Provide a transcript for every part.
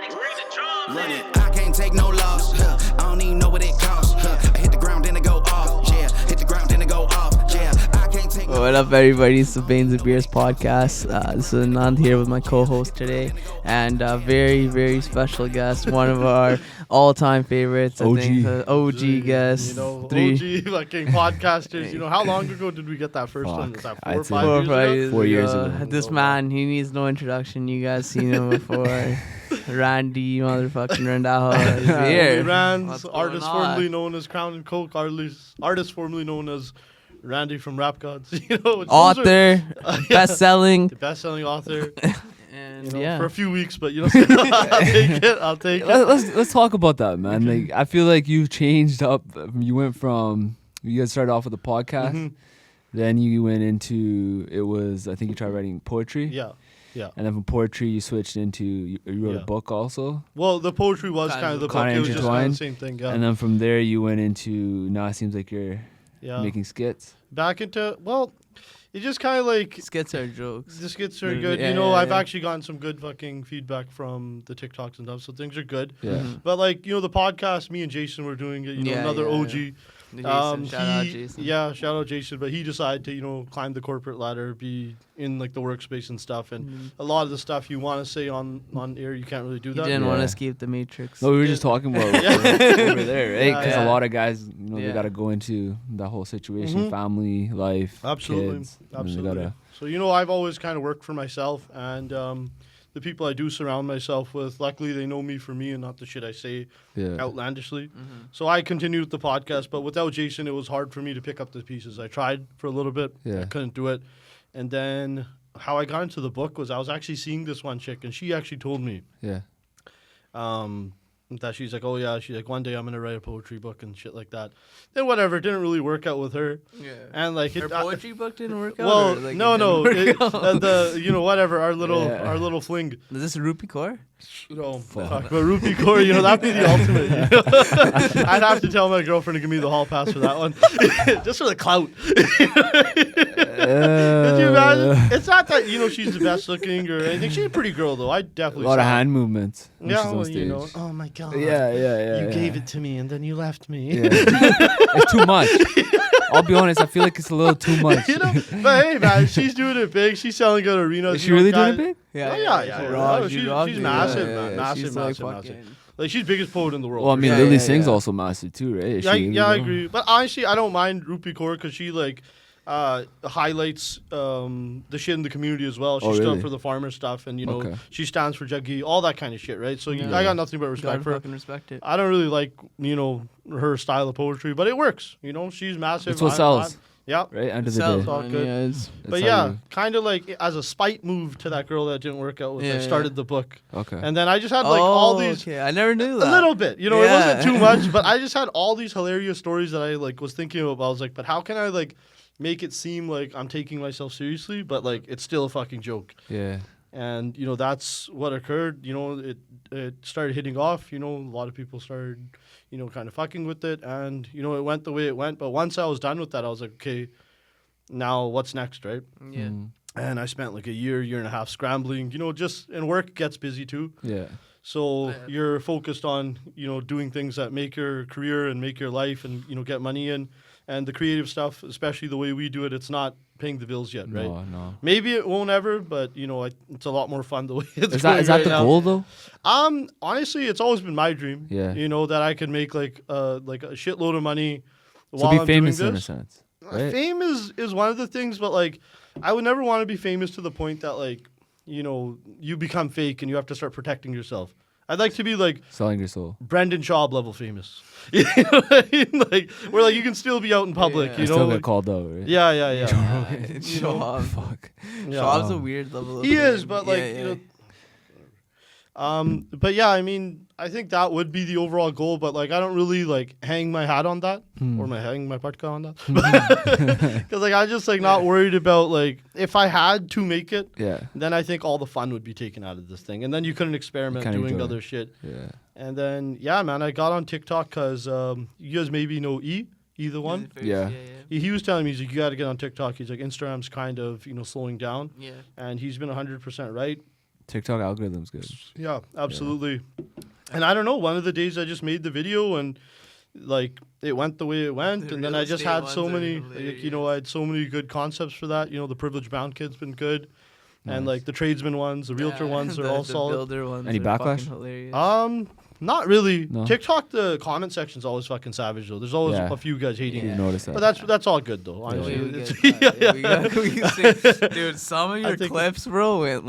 Run it. I can't take no loss. I don't even know what it costs. I hit the ground, then I go off. Yeah, hit the ground, then I go off. Yeah, I can't take. What up, everybody? It's the Bains and Beers podcast. This is Anand here with my co-host today, and a very, very special guest, one of our all-time favorites. OG. I think, OG guest. You know, OG fucking podcasters. You know, how long ago did we get that first one? Was that 4 or 5 years ago? 4 years ago. This man, he needs no introduction. You guys seen him before. Randy, motherfucking Rendaho is here. OnlyRandz, artist formerly known as Crown and Coke, artist formerly known as Randy from Rap Gods. You know, author, best-selling, the best-selling author. And you know, yeah, for a few weeks, but you know, I'll take it. Let's talk about that, man. Like, I feel like you changed up. You went from, you guys started off with a podcast, then you went into, it was, I think you tried writing poetry. Yeah. And then from poetry you switched into, you wrote a book also. Well, the poetry was kind of the book. It was just kind of the same thing. Yeah. And then from there you went into, now it seems like you're making skits. Back into, well, it just kind of like... skits are jokes. The skits are good. You know, I've actually gotten some good fucking feedback from the TikToks and stuff, so things are good. Yeah. But like, you know, the podcast, me and Jason were doing it, you know, another OG. Shout out Jason. Yeah, shout out Jason. But he decided to, you know, climb the corporate ladder, be in like the workspace and stuff. And a lot of the stuff you want to say on air, you can't really do that. You didn't want to escape the Matrix. No, we were just talking about over there, right? Because a lot of guys, you know, they got to go into that whole situation, family, life, absolutely, kids, absolutely. So, you know, I've always kind of worked for myself, and the people I do surround myself with, luckily they know me for me and not the shit I say outlandishly. So I continued with the podcast, but without Jason, it was hard for me to pick up the pieces. I tried for a little bit. I couldn't do it. And then how I got into the book was I was actually seeing this one chick, and she actually told me that she's like, oh yeah, she's like, one day I'm going to write a poetry book and shit like that. Then whatever, it didn't really work out with her. Yeah. And like her poetry book didn't work out? Well, like the you know, whatever, our little fling. Is this Rupee Core? No, fuck. But Rupee Core, you know, that'd be the ultimate. You know? I'd have to tell my girlfriend to give me the hall pass for that one. Just for the clout. Could you imagine? It's not that, you know, she's the best looking or anything. She's a pretty girl, though. I definitely a lot of hand movements. Yeah, well, you know. Oh, my God. Yeah. You gave it to me and then you left me. Yeah. It's too much. I'll be honest, I feel like it's a little too much. You know, but hey, man, she's doing it big. She's selling at arenas. Is she really doing it big? Yeah. She's massive, man. Massive. Like, she's biggest poet in the world. Well, I mean, Lily Singh's also massive too, right? I agree. But honestly, I don't mind Rupee Kaur because she like highlights the shit in the community as well. She stood up for the farmer stuff, and you know, she stands for Jaggi, all that kind of shit, right? So I got nothing but respect for her. Respect it. I don't really like, you know, her style of poetry, but it works. You know, she's massive. It's what sells. Yeah. Right, end of the day. day. It's all good. Kind of like as a spite move to that girl that didn't work out with, I started the book. Okay. And then I just had like all these. Okay, I never knew that. A little bit. You know, it wasn't too much, but I just had all these hilarious stories that I like was thinking about. I was like, but how can I like make it seem like I'm taking myself seriously, but like it's still a fucking joke. Yeah. And, you know, that's what occurred. You know, it started hitting off. You know, a lot of people started, you know, kind of fucking with it. And, you know, it went the way it went. But once I was done with that, I was like, okay, now what's next, right? Yeah. And I spent like a year and a half scrambling. You know, just, and work gets busy too. Yeah. So you're focused on, you know, doing things that make your career and make your life and, you know, get money in. And the creative stuff, especially the way we do it, it's not paying the bills yet, right? No. Maybe it won't ever, but, you know, it's a lot more fun the way it's Is that the goal, though? Honestly, it's always been my dream. Yeah. You know, that I could make, like a shitload of money while I'm doing this. So be famous in a sense, right? Fame is one of the things, but, like, I would never want to be famous to the point that, like, you know, you become fake and you have to start protecting yourself. I'd like to be like selling your soul, Brendan Schaub level famous. You know what I mean? Like where like you can still be out in public. You know, still get called out, right? Yeah. Schaub, fuck. Schaub's a weird level. He is, but like you know. But yeah, I mean, I think that would be the overall goal. But like, I don't really like hang my hat on that or hang my parka on that, because like I'm just like not worried about like if I had to make it, then I think all the fun would be taken out of this thing, and then you couldn't experiment doing other shit. Yeah. And then man, I got on TikTok because you guys maybe know either one. Yeah. He was telling me, he's like, you got to get on TikTok. He's like, Instagram's kind of, you know, slowing down. Yeah. And he's been 100% right. TikTok algorithm's good. Yeah, absolutely. And I don't know, one of the days I just made the video and like it went the way it went, The and then real I just estate had ones so are many, hilarious. I had so many good concepts for that. The privileged bound kid's been good, and Nice. like the tradesman ones, the realtor ones are all the solid. builder ones Any are backlash? fucking hilarious. Not really. No? TikTok, the comment section's always fucking savage though. There's always Yeah. a few guys hating Yeah. it. You notice that. But that's all good though. The way Honestly, we It's- get that, yeah, we see- dude, some of your think- clips, bro, when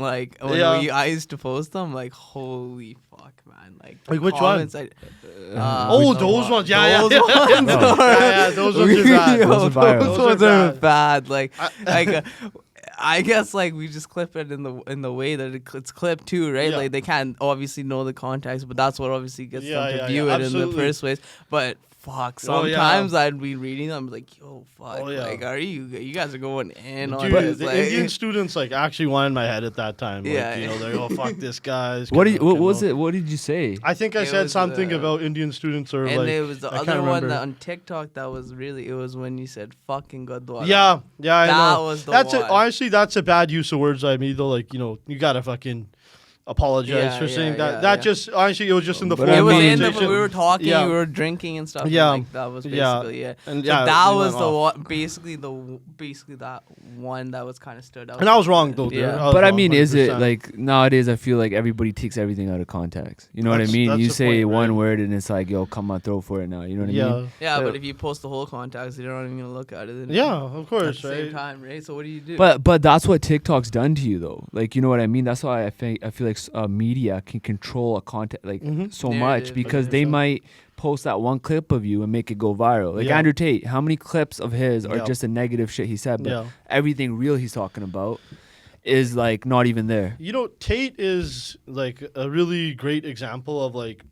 Yeah. I used to post them, like, holy fuck, man, like which one? comments, those ones. Yeah, those yeah. ones Oh. are, Yeah, those ones are bad. Yo, Those are viral. those Those ones are are bad. bad. Like, I- I guess like we just clip it in the way that it's clipped too, right? Yeah. Like they can't obviously know the context, but that's what obviously gets Yeah, them to yeah, view yeah, it in the absolutely. first place. But fuck, Oh, yeah. sometimes I'd be reading them like, yo, fuck, Oh, yeah. like are you guys are going in on Dude, this? the Like, Indian students like actually wanted my head at that time. Like, Yeah. they're like, oh fuck this guy. This What kid did don't what was know. it? What did you say? I think I It said was, something about Indian students or and like. it was the I can't other one remember. that on TikTok that was really, it was when you said fucking Godwara. Yeah, I That know. was the that's one. honestly, that's a bad use of words I made though. Like, you gotta fucking apologize Yeah, for saying yeah, that. yeah, that yeah. just honestly, it was just in the But flow It of was I mean- in the, conversation. we were talking, Yeah. we were drinking and stuff. Yeah. And like, that was Yeah. basically it. And So yeah, that we was went the off. one, basically that one that was kind of stood out. And I was wrong though. dude. Yeah. I was But I wrong, mean, is it 100%. like nowadays? I feel like everybody takes everything out of context. You know what I That's- mean? that's You the say point, one right? word and it's like, yo, come on, throw for it now. You know what I Yeah. mean? Yeah, Yeah. but if you post the whole context, you're not even gonna look at it. Yeah, of At course, the same right? time, right? So what do you do? But that's what TikTok's done to you though. Like, you know what I mean? That's why I feel like media can control a content like Mhm. so Narrative, much because they 100%. might post that one clip of you and make it go viral. Like Yeah. Andrew Tate, how many clips of his are Yeah. just the negative shit he said, but Yeah. everything real he's talking about is like not even there. Tate is like a really great example of like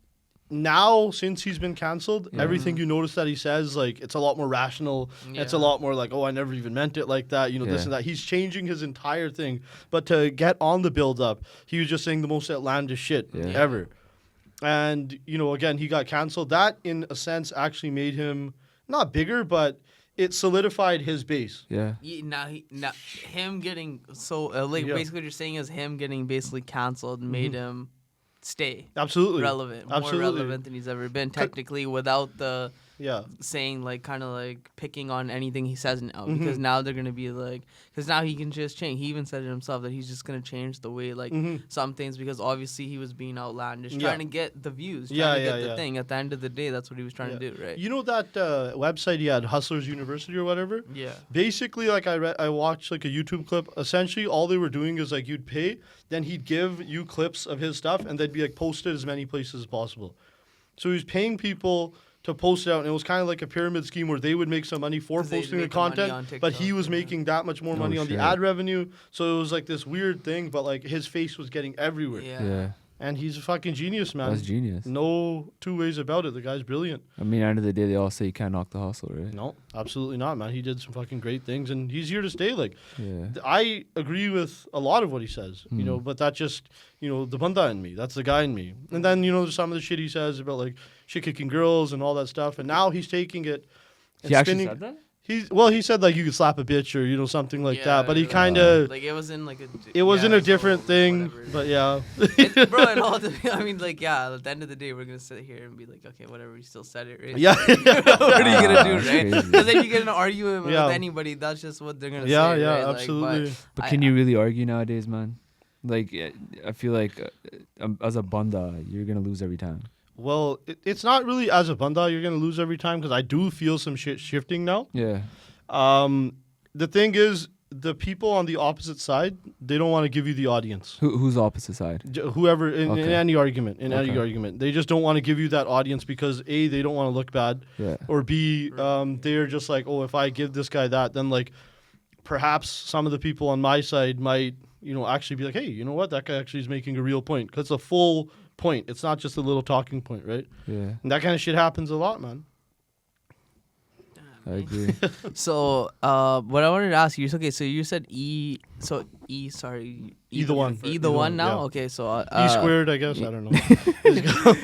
now since he's been canceled, Yeah. everything you notice that he says, like it's a lot more rational. It's a Yeah. lot more like, oh, I never even meant it like that. This Yeah. and that. He's changing his entire thing. But to get on the build up, he was just saying the most outlandish shit Yeah. ever. And again, he got canceled. That in a sense actually made him not bigger, but it solidified his base. Yeah. Now him getting so like Yeah. basically what you're saying is him getting basically canceled made him stay Absolutely. relevant, Absolutely. more relevant than he's ever been technically without the Yeah. saying like kind of like picking on anything he says now Mhm. because now they're gonna be like because now he can just change. He even said it himself that he's just gonna change the way like Mhm. some things because obviously he was being outlandish, Yeah. trying to get the views, trying Yeah, to get yeah, the yeah. thing. At the end of the day, that's what he was trying Yeah. to do, right? You know that website he had, Hustlers University or whatever? Yeah. Basically, like I watched like a YouTube clip. Essentially, all they were doing is like you'd pay, then he'd give you clips of his stuff, and they'd be like posted as many places as possible. So he was paying people to post it out, and it was kind of like a pyramid scheme where they would make some money for 'Cause they'd posting the make the money content, on but he TikTok, was yeah. making that much more Oh, money on shit. the ad revenue. So it was like this weird thing, but like his face was getting everywhere, Yeah. and he's a fucking genius, man. That's genius. No two ways about it. The guy's brilliant. I mean, end of the day, they all say you can't knock the hustle, right? No, absolutely not, man. He did some fucking great things, and he's here to stay. Like, Yeah. I agree with a lot of what he says, but that just, the banda in me. That's the guy in me. And then, there's some of the shit he says about, like, shit kicking girls and all that stuff. And now he's taking it and He actually spinning. said that? He said, like, you could slap a bitch or, something like Yeah, that. But he yeah. kind of, Like it was in like a. it was in yeah, a different so thing. whatever. But yeah. Bro, and all the, I mean, like, yeah. At the end of the day, we're gonna sit here and be like, okay, whatever. You still said it, right? Yeah. what are you gonna do, That's right? crazy. Because then you get in an argument Yeah. with anybody. That's just what they're gonna Yeah, say. yeah, right? Like, absolutely. But I- can you really argue nowadays, man? Like, I feel like as a banda, you're gonna lose every time. Well, it's not really as a banda you're going to lose every time because I do feel some shit shifting now. Yeah. The thing is, the people on the opposite side, they don't want to give you the audience. Who's opposite side? Whoever in Okay. any argument, any Okay. argument, they just don't want to give you that audience because A, they don't want to look bad, Yeah. or B, they're just like, oh, if I give this guy that, then like perhaps some of the people on my side might, actually be like, hey, you know what, that guy actually is making a real point because it's a full point. It's not just a little talking point, right? Yeah. And that kind of shit happens a lot, man. I agree. So, what I wanted to ask you is okay. So you said sorry, Either one. either one now. Yeah. Okay, so E squared, I guess. I don't know.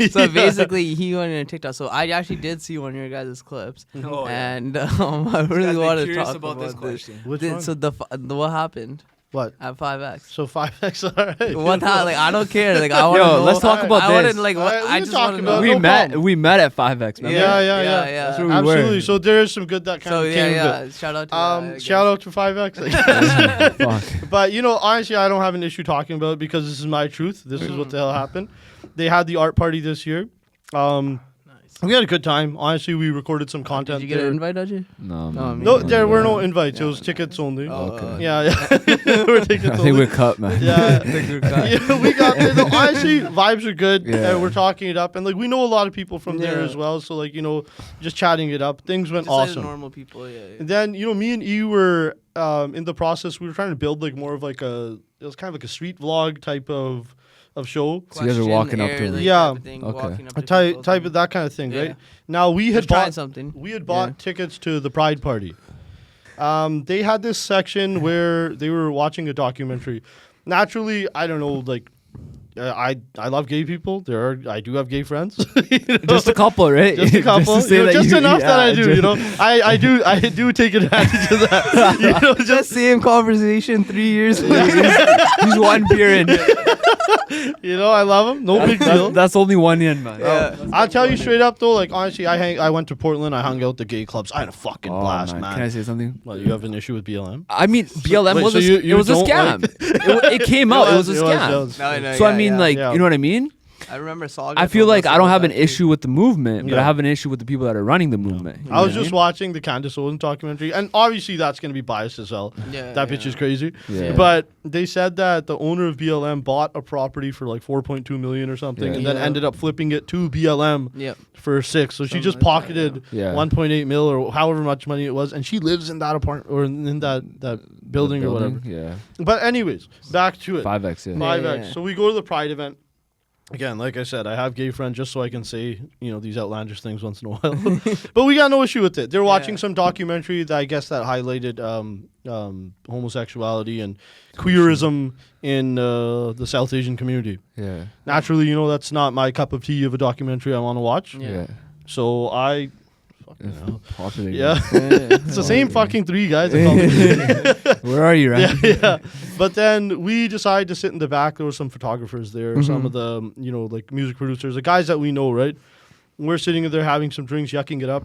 So basically, he went in TikTok. So I actually did see one of your guys' clips, Oh, and I really wanted to talk about this. Which Th- one? So the what happened? What? At 5X. So 5X, all right. What the like? I don't care. Like I want to Yo, know. let's talk about I this. wouldn't like. What, Alright, we I can just talk want to about know. it. No problem. we met at 5X, man. Yeah. yeah. That's where we Absolutely. were. So there is some good that kind of came of it. Shout out to that, I Shout out to 5X. Fuck. But honestly, I don't have an issue talking about it because this is my truth. This is what the hell happened. They had the art party this year. We had a good time. Honestly, we recorded some content. Did you get an invite, did you? No, No, man. No, there were no invites. It was tickets only. Okay. Yeah. We're tickets I only. think we're cut, man. Yeah. Yeah. We got there. Honestly, vibes are good. Yeah. And we're talking it up. And we know a lot of people from there Yeah. as well. So just chatting it up. Things went Just like awesome. normal people, yeah. And then, me and E were in the process, we were trying to build more of it was kind of like a street vlog type of show. So you guys are walking up to Question, them. Yeah. type of thing, Okay. walking up A to type people, of that kind of thing, Yeah. right? Now we had Just trying bought something. We had tickets to the Pride Party. They had this section where they were watching a documentary. Naturally, I don't know, I love gay people. I do have gay friends. Just a couple, right? Just a couple. Just to say that just you- enough that I do. just- I do take advantage of that. Just same conversation 3 years later. He's one beer in. I love them. No big deal. That's only one in, man. Yeah. I'll tell you straight up though. Honestly, I went to Portland. I hung out at the gay clubs. I had a fucking Oh, blast, man. Can I say something? Well, you have an issue with BLM? I mean, BLM wait, was so a, you it was a don't scam. like- It came out. It was a scam. it was. No, So I mean, yeah. you know what I mean? I remember Saga. I feel told like us I don't about have an that too. issue with the movement, but Yeah. I have an issue with the people that are running the movement. You I know was what just watching the Candace Owens documentary, and obviously that's going to be biased as hell. Yeah, That bitch is crazy. Yeah. But they said that the owner of BLM bought a property for 4.2 million or something, Yeah. and then Yeah. ended up flipping it to BLM Yep. for 6. So she Something just like that, pocketed yeah. 1.8 mil or however much money it was, and she lives in that apartment or in that building or whatever. Yeah. But anyways, back to it. 5X, yeah. 5X. Yeah. So we go to the Pride event. Again, like I said, I have gay friends just so I can say, these outlandish things once in a while. But we got no issue with it. They're watching some documentary that I guess that highlighted homosexuality and queerism in the South Asian community. Yeah. Naturally, that's not my cup of tea of a documentary I want to watch. Yeah. So I... Popular. Yeah. Yeah. It's the same fucking 3 guys that call me. Where are you, right? Yeah. But then we decided to sit in the back. There were some photographers there, some of the, music producers, the guys that we know, right? We're sitting there having some drinks, yucking it up.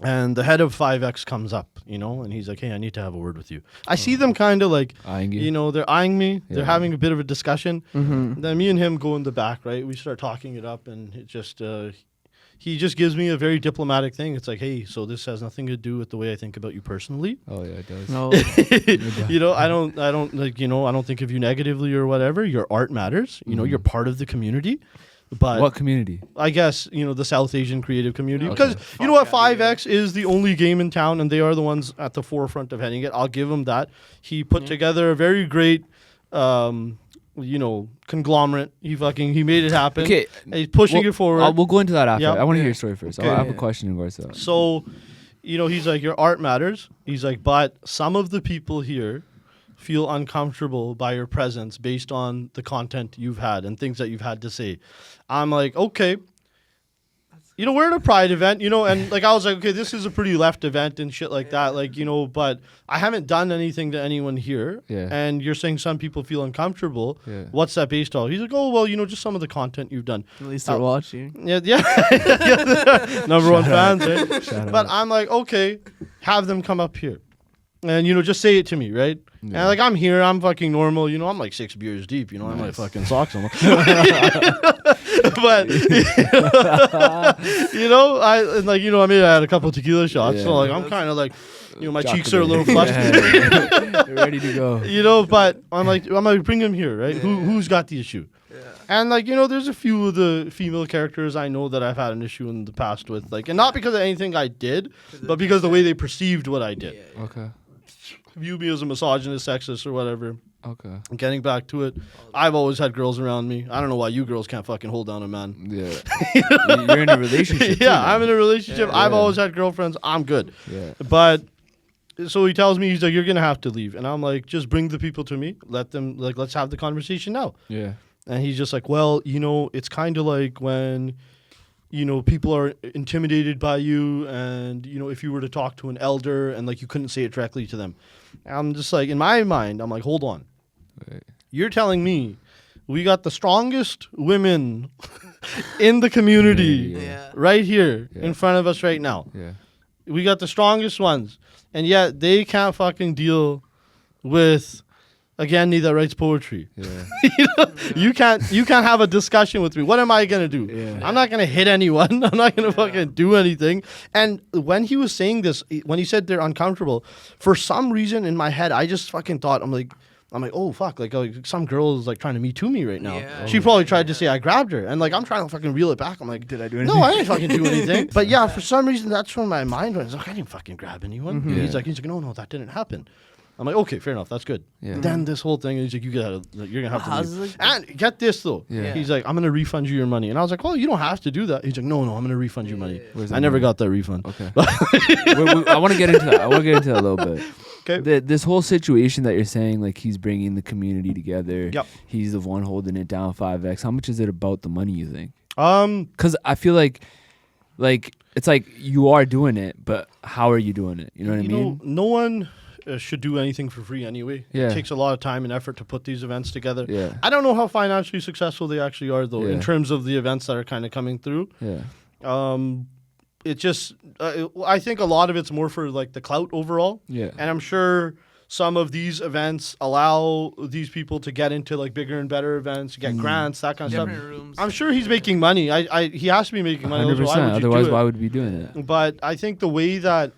And the head of 5X comes up, and he's like, hey, I need to have a word with you. I see them kind of Eyeing you. they're eyeing me. They're Yeah. having a bit of a discussion. Mm-hmm. Then me and him go in the back, right? We start talking it up, and it just... he just gives me a very diplomatic thing. It's like, hey, so this has nothing to do with the way I think about you personally. Oh, yeah, it does. No. I don't think of you negatively or whatever. Your art matters. You're part of the community. But What community? I guess, the South Asian creative community. Okay. Because you know what, 5X is the only game in town, and they are the ones at the forefront of heading it. I'll give him that. He put together a very great conglomerate. He made it happen. Okay. And he's pushing it forward. We'll go into that after. Yep. I want to Yeah. hear your story first. Okay. I have a Yeah. question in regards to that. So, he's like, your art matters. He's like, but some of the people here feel uncomfortable by your presence based on the content you've had and things that you've had to say. I'm like, okay. We're at a Pride event, and I was like, okay, this is a pretty left event and shit like that. But I haven't done anything to anyone here. Yeah. And you're saying some people feel uncomfortable. Yeah. What's that based on? He's like, oh, well, just some of the content you've done. At least they're watching. Yeah. Number one fans, right? Shout But out. I'm like, okay, have them come up here. And, just say it to me, right? Yeah. And, I'm here, I'm fucking normal, I'm like 6 beers deep, I might Nice. fucking sock someone. But, I mean, I had a couple tequila shots, so, Yeah. I'm kind of like, my Chocolate. cheeks are a little flushed. Yeah. You're ready to go. But I'm like, bring him here, right? Who's got the issue? And there's a few of the female characters I know that I've had an issue in the past with, and not because of anything I did, but because of the way they perceived what I did. Okay. View me as a misogynist, sexist, or whatever. Okay. Getting back to it, I've always had girls around me. I don't know why you girls can't fucking hold down a man. Yeah. You're in a relationship. Yeah, I'm in a relationship. Yeah. I've Yeah. always had girlfriends. I'm good. Yeah. But so he tells me, he's like, you're gonna have to leave, and I'm like, just bring the people to me. Let them let's have the conversation now. Yeah. And he's just like, well, it's kind of like when people are intimidated by you, and if you were to talk to an elder and like you couldn't say it directly to them. I'm just like, in my mind, I'm like, hold on. Right. You're telling me we got the strongest women in the community Yeah. right here in front of us right now. Yeah. We got the strongest ones, and yet they can't fucking deal with a Gandhi that writes poetry. Yeah. You can't have a discussion with me. What am I gonna do? Yeah. I'm not gonna hit anyone. I'm not gonna fucking do anything. And when he was saying this, when he said they're uncomfortable, for some reason in my head, I just fucking thought, I'm like, oh fuck, like some girl is like trying to Me Too me right now. Yeah. She probably tried to say I grabbed her, and like I'm trying to fucking reel it back. I'm like, did I do anything? No, I didn't fucking do anything. But yeah, for some reason that's where my mind went. It's like, I didn't fucking grab anyone. Yeah. He's like, no, that didn't happen. I'm like, okay, fair enough, that's good. Yeah. Then this whole thing, he's like, you're gonna have to How's leave. it- And get this though, Yeah. he's like, I'm gonna refund you your money, and I was like, well, you don't have to do that. He's like, no, I'm gonna refund you money. Where's I the never money? got that refund. Okay. I want to get into that. A little bit. Okay. This whole situation that you're saying, like he's bringing the community together. Yep. He's the one holding it down 5x. How much is it about the money, you think? Because I feel like it's like you are doing it, but how are you doing it? You know what I mean? no one should do anything for free anyway. Yeah. It takes a lot of time and effort to put these events together. Yeah. I don't know how financially successful they actually are though, Yeah. in terms of the events that are kind of coming through. Yeah. It just, I think a lot of it's more for like the clout overall. Yeah. And I'm sure some of these events allow these people to get into like bigger and better events, get grants, that kind of Different stuff. rooms. I'm sure he's making money. He has to be making money. 100%. Otherwise, Otherwise, why would we be doing it? But I think the way that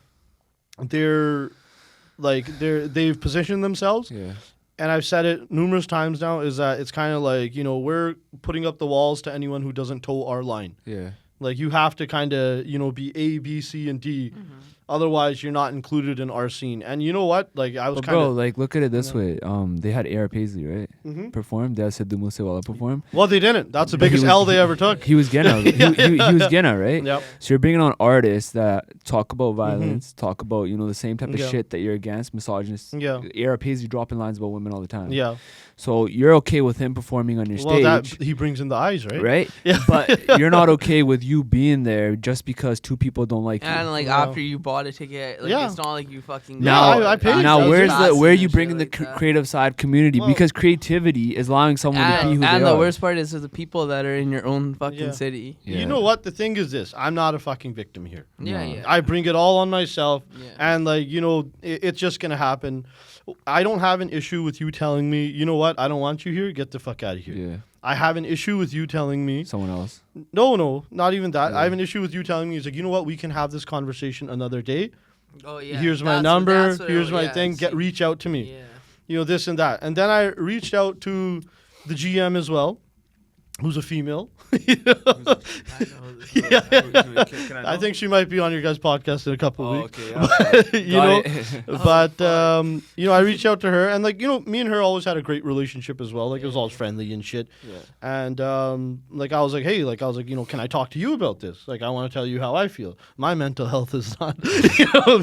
they've positioned themselves, Yeah. and I've said it numerous times now, is that it's kind of like, we're putting up the walls to anyone who doesn't toe our line. Yeah. Like, you have to kind of, be A, B, C, and D. Otherwise, you're not included in our scene. And you know what? Like, I was But kind bro, of... like look at it this way. They had A.R. Paisley, right? Mhm. Perform. They said Dumusewala perform. Well, they didn't. That's the But he biggest was- L they ever took. He was Genna. he was Genna, right? Yep. So you're bringing on artists that talk about violence, talk about the same type of Yeah. shit that you're against, misogynist. Yeah. A.R. Paisley dropping lines about women all the time. Yeah. So you're okay with him performing on your Well, stage, he brings in the eyes, right? right? Yeah. But you're not okay with you being there just because two people don't like you. And like Yeah. after you bought a ticket, like Yeah. it's not like you fucking. Now, I paid now those where passes are you and bringing the shit like that. creative side community? Well- Because creativity is allowing someone to be who And they the are. worst part is the people that are in your own fucking Yeah. city. Yeah. You know what? The thing is this. I'm not a fucking victim here. Yeah, No. yeah. I bring it all on myself. Yeah. And like, it's just going to happen. I don't have an issue with you telling me, you know what? I don't want you here. Get the fuck out of here. Yeah, I have an issue with you telling me, someone else. no, not even that. Yeah. I have an issue with you telling me, it's like, you know what? We can have this conversation another day. Oh yeah. Here's my That's number. what Here's my yeah, thing. it's- Reach out to me. Yeah. This and that. And then I reached out to the GM as well, who's a female. Yeah. I think she might be on your guys' podcast in a couple Oh, weeks. okay. But I reached out to her, and like, me and her always had a great relationship as well. Like, it was always friendly and shit. Yeah. And I was like, hey, can I talk to you about this? Like, I want to tell you how I feel. My mental health is not,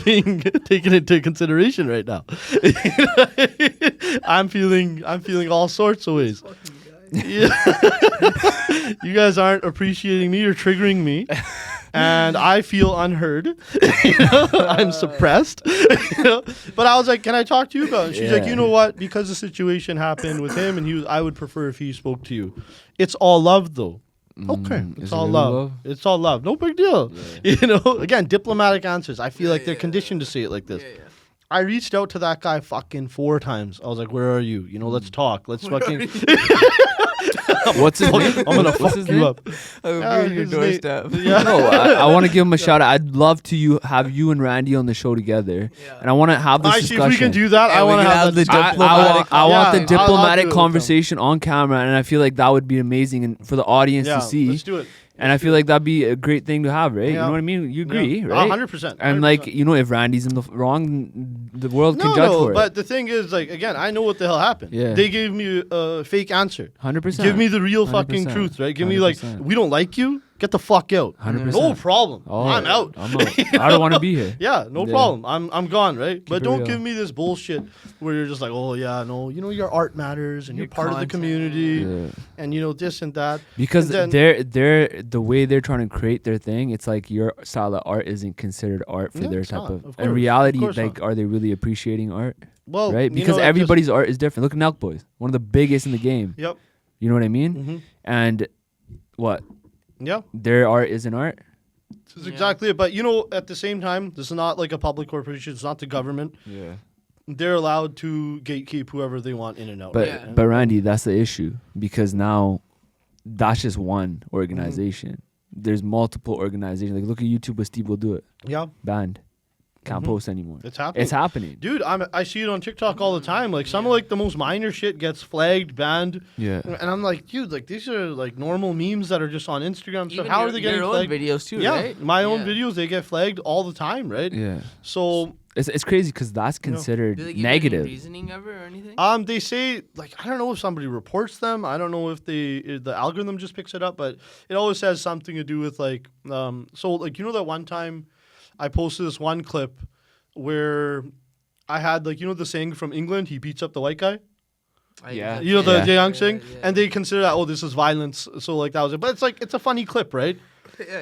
being taken into consideration right now. I'm feeling all sorts of ways. Yeah. You guys aren't appreciating me or triggering me. And I feel unheard. I'm suppressed. But I was like, can I talk to you about it? And she's like, Yeah. you know what? Because the situation happened with him, and I would prefer if he spoke to you. It's all love, though. Okay, Is it's it all really love. love? It's all love. No big deal. Again, diplomatic answers. I feel like they're conditioned to say it like this. Yeah, yeah. I reached out to that guy fucking 4 times. I was like, where are you? Let's talk. Let's fucking... What's his name? I'm gonna What's fuck his you name? up. I'll Yeah, be on your his name- doorstep. Yeah. No, I want to give him a shout out. I'd love to have you and Randy on the show together, Yeah. and I want to have this Actually, discussion. if we can do that, Yeah, I we want to can have have that the discussion. diplomatic I want the Yeah, I'll diplomatic do it with conversation on camera, and I feel like that would be amazing and for the audience Yeah, to see. let's do it. And I feel like that'd be a great thing to have, right? You Yeah. know what I mean? You agree, Yeah. right? 100%. And like, if Randy's in the wrong, the world can judge for it. But the thing is, like, again, I know what the hell happened. Yeah. They gave me a fake answer. 100%. Give me the real fucking 100%. truth, right? Give me like, 100%. we don't like you. get the fuck out. 100%. No problem. Oh, I'm out. I'm out. I don't want to be here. Yeah, no Yeah. problem. I'm gone, right? But it don't real. give me this bullshit where you're just like, oh yeah, no, your art matters and you're Your part of the content. community Yeah. and this and that. Because And they're the way they're trying to create their thing, it's like your style of art isn't considered art for Yeah, their it's type not, of. of In course, reality, of course like, not. are they really appreciating art? Well, Right? Because everybody's art is different. Look at Nelk Boys, one of the biggest in the game. Yep. You know what I mean? Mhm. And what Yeah. their art isn't art. That's exactly it. But at the same time, this is not like a public corporation. It's not the government. Yeah. They're allowed to gatekeep whoever they want in and out. But right? but Randy, that's the issue because now that's just one organization. There's multiple organizations. Like look at YouTube with Steve will do it. Yeah, Banned. Can't post anymore. it's happening. It's happening. Dude, I see it on TikTok all the time. Like some of like the most minor shit gets flagged, banned, Yeah. and I'm like, dude, like these are like normal memes that are just on Instagram. So Even how your, are they getting your own flagged? videos too, Yeah, right? my own Yeah. videos they get flagged all the time, right? Yeah. So It's crazy because that's considered Do they give you any negative. reasoning ever or anything? they say like I don't know if somebody reports them. I don't know if the algorithm just picks it up, but it always has something to do with like so like that one time I posted this one clip where I had like the saying from England, he beats up the white guy. Yeah. The young saying, yeah. and they consider that this is violence. So like that was it. But it's like it's a funny clip, right?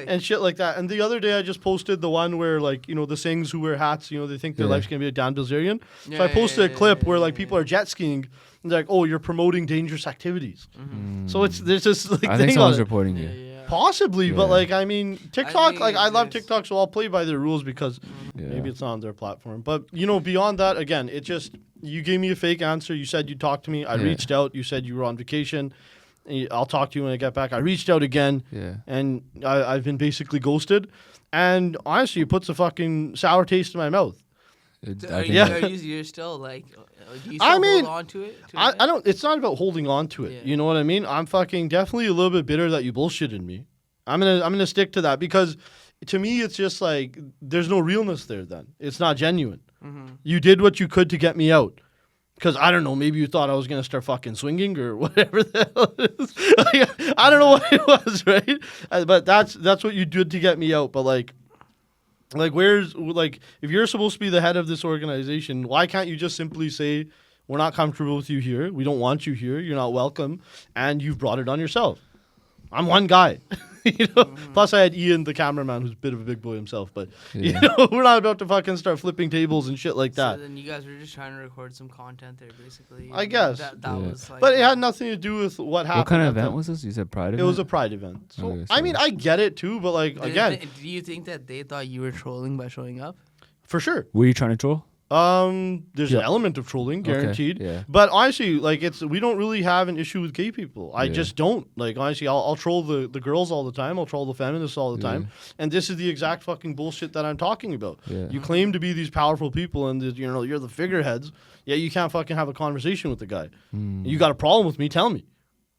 And shit like that. And the other day I just posted the one where like the sayings who wear hats, they think their Yeah. life's gonna be a Dan Bilzerian. So Yeah, I posted yeah, a clip yeah, where yeah, like people are jet skiing. And they're like, oh, you're promoting dangerous activities. So there's this like I think thing on someone's it. reporting Yeah, you. yeah. Possibly, but Yeah. like I mean TikTok, think like I love there's- TikTok, so I'll play by their rules because Yeah. maybe it's not on their platform. But beyond that, again, it just you gave me a fake answer. You said you'd talk to me. I Yeah. reached out. You said you were on vacation. I'll talk to you when I get back. I reached out again, Yeah. and I've been basically ghosted. And honestly, it puts a fucking sour taste in my mouth. So I are think you, Yeah. are you're still like, do you I still mean, hold on to it? To I that? don't. It's not about holding on to it. Yeah. You know what I mean? I'm fucking definitely a little bit bitter that you bullshitted me. I'm gonna stick to that because to me it's just like there's no realness there. Then it's not genuine. You did what you could to get me out. Because I don't know, maybe you thought I was gonna start fucking swinging or whatever the hell it is. Like, I don't know what it was, right? But that's what you did to get me out. But like where's like if you're supposed to be the head of this organization, why can't you just simply say we're not comfortable with you here, we don't want you here, you're not welcome, and you've brought it on yourself? I'm one guy. Plus I had Ian, the cameraman, who's a bit of a big boy himself. But Yeah. we're not about to fucking start flipping tables and shit like that. So then you guys were just trying to record some content there, basically. I and guess. that Yeah. was like. But it had nothing to do with what happened. What kind of at the- event was this? You said Pride It event? was a pride event. So Okay, I mean, so- I get it too, but like again, Do you think that they thought you were trolling by showing up? for sure. Were you trying to troll? There's an Yeah. element of trolling, Okay, guaranteed. yeah. But honestly, like we don't really have an issue with gay people. I Yeah. just don't. Like honestly, I'll troll the girls all the time. I'll troll the feminists all the Yeah. time. And this is the exact fucking bullshit that I'm talking about. Yeah. You claim to be these powerful people, and you're the figureheads. Yet you can't fucking have a conversation with the guy. Hmm. You got a problem with me? Tell me.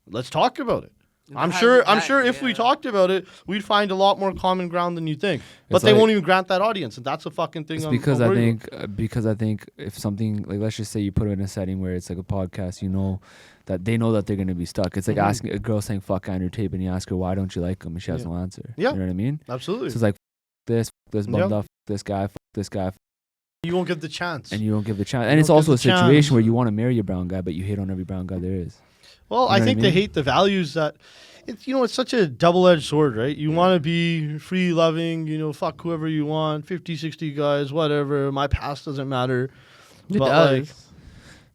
Let's talk about it. I'm That sure. has- I'm that- sure if we yeah. talked about it, we'd find a lot more common ground than you think. But It's they like- won't even grant that audience, and that's a fucking thing. It's I'm because I'm I worried think if something like let's just say you put it in a setting where it's like a podcast, that they know that they're gonna be stuck. It's like Mhm. asking a girl saying "fuck Andrew Tate" and you ask her why don't you like him and she has Yeah. no answer. Yeah. You know what I mean? about. Absolutely. So it's like this bummed Yeah. off, this guy, this guy, You won't give the chance. and you don't give the chance. You And it's don't also a give the chance. situation where you want to marry a brown guy, but you hate on every brown guy there is. Well, You I know think what I they mean? hate the values that it's such a double-edged sword, right? You want to be free loving, fuck whoever you want, 50, 60 guys, whatever. My past doesn't matter. It But, does. like,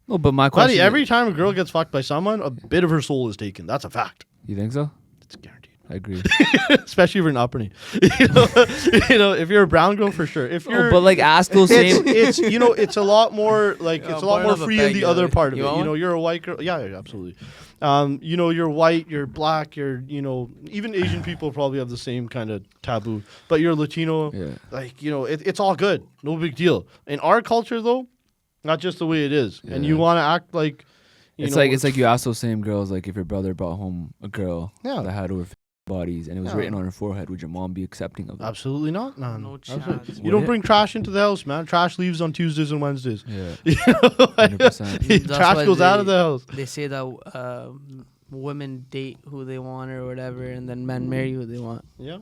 No, but my question. buddy, every time a girl gets fucked by someone, a bit of her soul is taken. That's a fact. You think so? It's guaranteed. I agree. Especially if you're an uppity. If you're a brown girl, for sure. If you're but like ask those same. it's a lot more like Yeah, it's a lot point more of a free in peg, the yeah. other part of You it. want one? You're a white girl. Yeah, absolutely. You're white, you're black, you're even Asian people probably have the same kind of taboo. But you're Latino, Yeah. like it's all good, no big deal. In our culture though, not just the way it is, and you Yeah. want to act like It's like you ask those same girls like if your brother brought home a girl Yeah. that had over 50 bodies and it was Yeah. written on her forehead, would your mom be accepting of it? Absolutely not. No, No absolutely. chance. You don't Would it? bring trash into the house, man. Trash leaves on Tuesdays and Wednesdays. Yeah. You know, like, 100%. That's trash why goes out of they- the house. They say that women date who they want or whatever, and then men marry who they want. Yeah,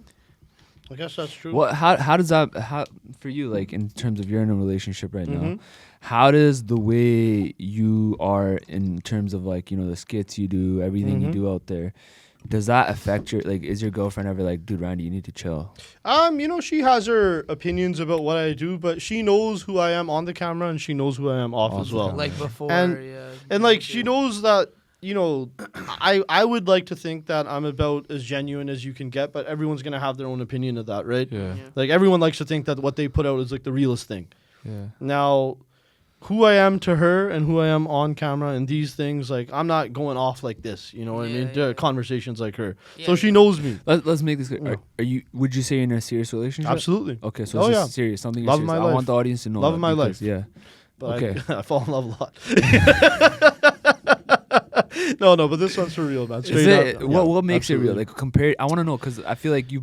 I guess that's true. What? How does that? How for you? Like in terms of you're in a relationship right now. Mhm. How does the way you are in terms of like the skits you do, everything you Mhm. do out there, does that affect your like? Is your girlfriend ever like, dude, Randy, you need to chill? She has her opinions about what I do, but she knows who I am on the camera and she knows who I am off Off as the well. camera. Like before, And- yeah. And like she knows that I would like to think that I'm about as genuine as you can get, but everyone's gonna have their own opinion of that, right? Yeah. Like everyone likes to think that what they put out is like the realest thing. Yeah. Now, who I am to her and who I am on camera and these things, like I'm not going off like this. You know what I mean? Yeah, yeah. Conversations like her, Yeah, so she yeah. knows me. Let's make this clear. Yeah. Are you? Would you say you're in a serious relationship? Absolutely. Okay, so Oh, it's yeah. just serious. Something you're Love of serious. my I life. want the audience to know. Love that of my because- life. Yeah. But Okay. I fall in love a lot. No, but this one's for real, man. Is Straight it, up. what makes it real? absolutely. Like compared, I want to know because I feel like you're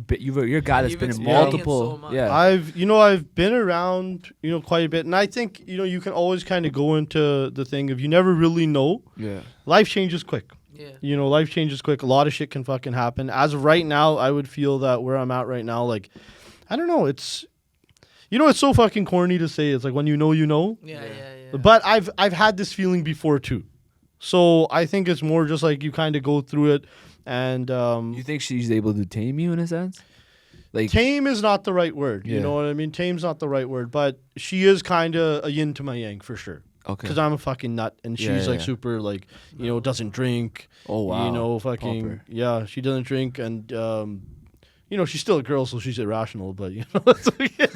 a guy that's You've been in experienced multiple. so much. Yeah. I've been around, quite a bit, and I think you can always kind of go into the thing of you never really know. Yeah. Life changes quick. Yeah. Life changes quick. A lot of shit can fucking happen. As of right now, I would feel that where I'm at right now, like, I don't know. It's, it's so fucking corny to say. It's like when you know, Yeah. But I've had this feeling before too. So I think it's more just like you kind of go through it, and You think she's able to tame you in a sense? Like tame is not the right word. Yeah. You know what I mean? Tame's not the right word, but she is kind of a yin to my yang for sure. okay. Because I'm a fucking nut, and Yeah, she's like yeah. super like doesn't drink. Oh wow. Fucking Pauper. yeah, she doesn't drink, and she's still a girl, so she's irrational, but it's okay.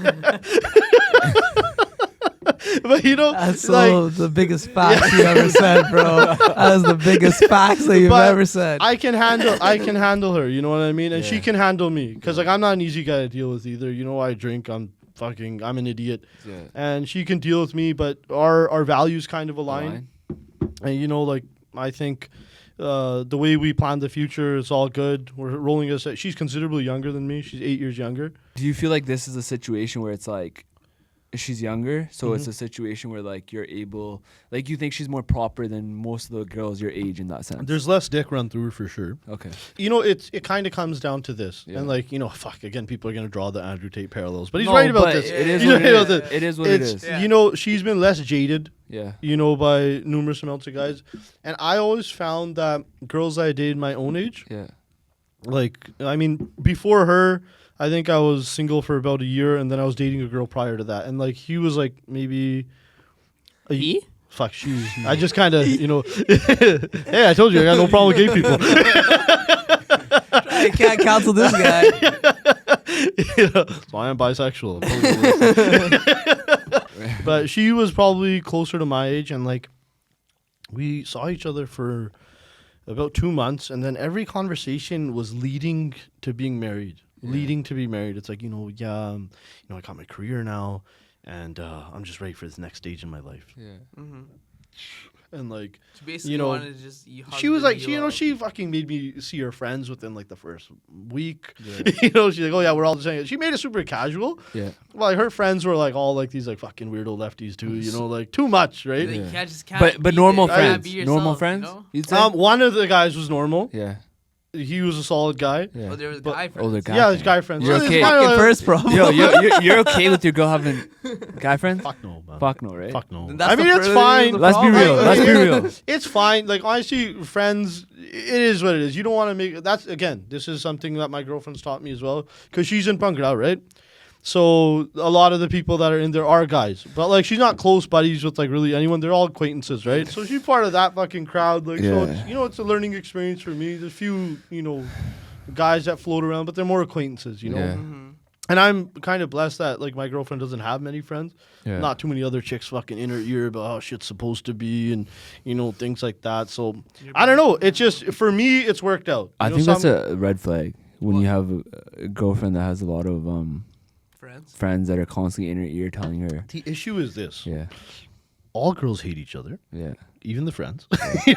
But That's like the biggest facts you ever said, bro. That is the biggest facts that you've But ever said. I can handle her, you know what I mean, and she Yeah. can handle me, because like I'm not an easy guy to deal with either. I drink, I'm an idiot, Yeah. and she can deal with me, but our values kind of align. Align? And like I think the way we plan the future is all good. We're rolling us. She's considerably younger than me. She's 8 years younger. Do you feel like this is a situation where it's like she's younger, so it's Mhm. a situation where like you're able, like you think she's more proper than most of the girls your age in that sense? There's less dick run through her for sure. Okay. It kind of comes down to this, Yeah. and like fuck again, people are gonna draw the Andrew Tate parallels, but he's No, right about but this. It is You what it know, is. the- It is what it It's is. she's been less jaded, Yeah. by numerous amounts of guys, and I always found that girls I dated my own age, Yeah. like I mean before her, I think I was single for about a year, and then I was dating a girl prior to that, and like he was like maybe He? fuck she. I just kind of hey, I told you I got no problem with gay people. I can't cancel this guy. So I am bisexual. But she was probably closer to my age, and like we saw each other for about 2 months, and then every conversation was leading to being married. Leading to be married. It's like, I got my career now, and I'm just ready for this next stage in my life. Yeah. Mm-hmm. And like So basically, You know, wanted to just she was like, you up. she fucking made me see her friends within like the first week. Yeah. She's like, oh yeah, we're all just saying. She made it super casual. Yeah. Like her friends were like all like these like fucking weirdo lefties too. Like too much, right? Like, Yeah. you can't just can't But be normal there. You gotta friends. be Normal yourself, friends. You know? You'd say? One of the guys was normal. Yeah. He was a solid guy. Yeah. Oh, there was But- guy friends. Oh, they're guy Yeah, friends. his guy friends. You're So it's okay. kinda Fucking like- first problem. Yo, you're okay with your girl having guy friends? Fuck no, man. Fuck no, right? Fuck no. Then that's I mean, the it's fir- fine. the Let's be problem. real. Let's be real. It's fine. Like honestly, friends, it is what it is. You don't want to make that's again. This is something that my girlfriend's taught me as well, because she's in punk out, right? So a lot of the people that are in there are guys, but like she's not close buddies with like really anyone. They're all acquaintances, right? So she's part of that fucking crowd. Like, so Yeah. it's, it's a learning experience for me. There's a few, guys that float around, but they're more acquaintances, Yeah. Mhm. And I'm kind of blessed that like my girlfriend doesn't have many friends. Yeah. Not too many other chicks fucking in her ear about how shit's supposed to be and things like that. So I don't know. It's just for me, it's worked out. I You know, think that's some- a red flag when you have a girlfriend that has a lot of Friends. friends that are constantly in her ear telling her. The issue is this: Yeah. all girls hate each other, Yeah. even the friends.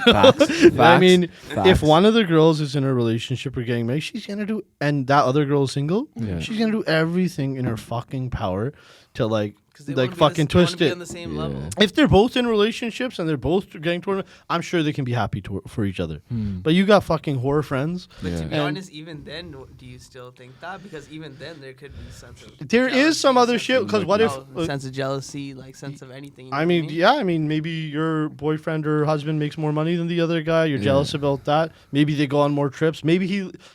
Facts. I mean, Facts. if one of the girls is in a relationship or getting married, she's gonna do, and that other girl is single, Yeah. she's gonna do everything in her fucking power to like like fucking twist it. On the same level. If they're both in relationships and they're both getting toward, I'm sure they can be happy for each other. But you got fucking whore friends. But to be honest, even then, do you still think that? Because even then, there could be sense of there is some other shit. Because what if sense of jealousy, like sense of anything? You know I mean, maybe your boyfriend or husband makes more money than the other guy. You're jealous about that. Maybe they go on more trips. Maybe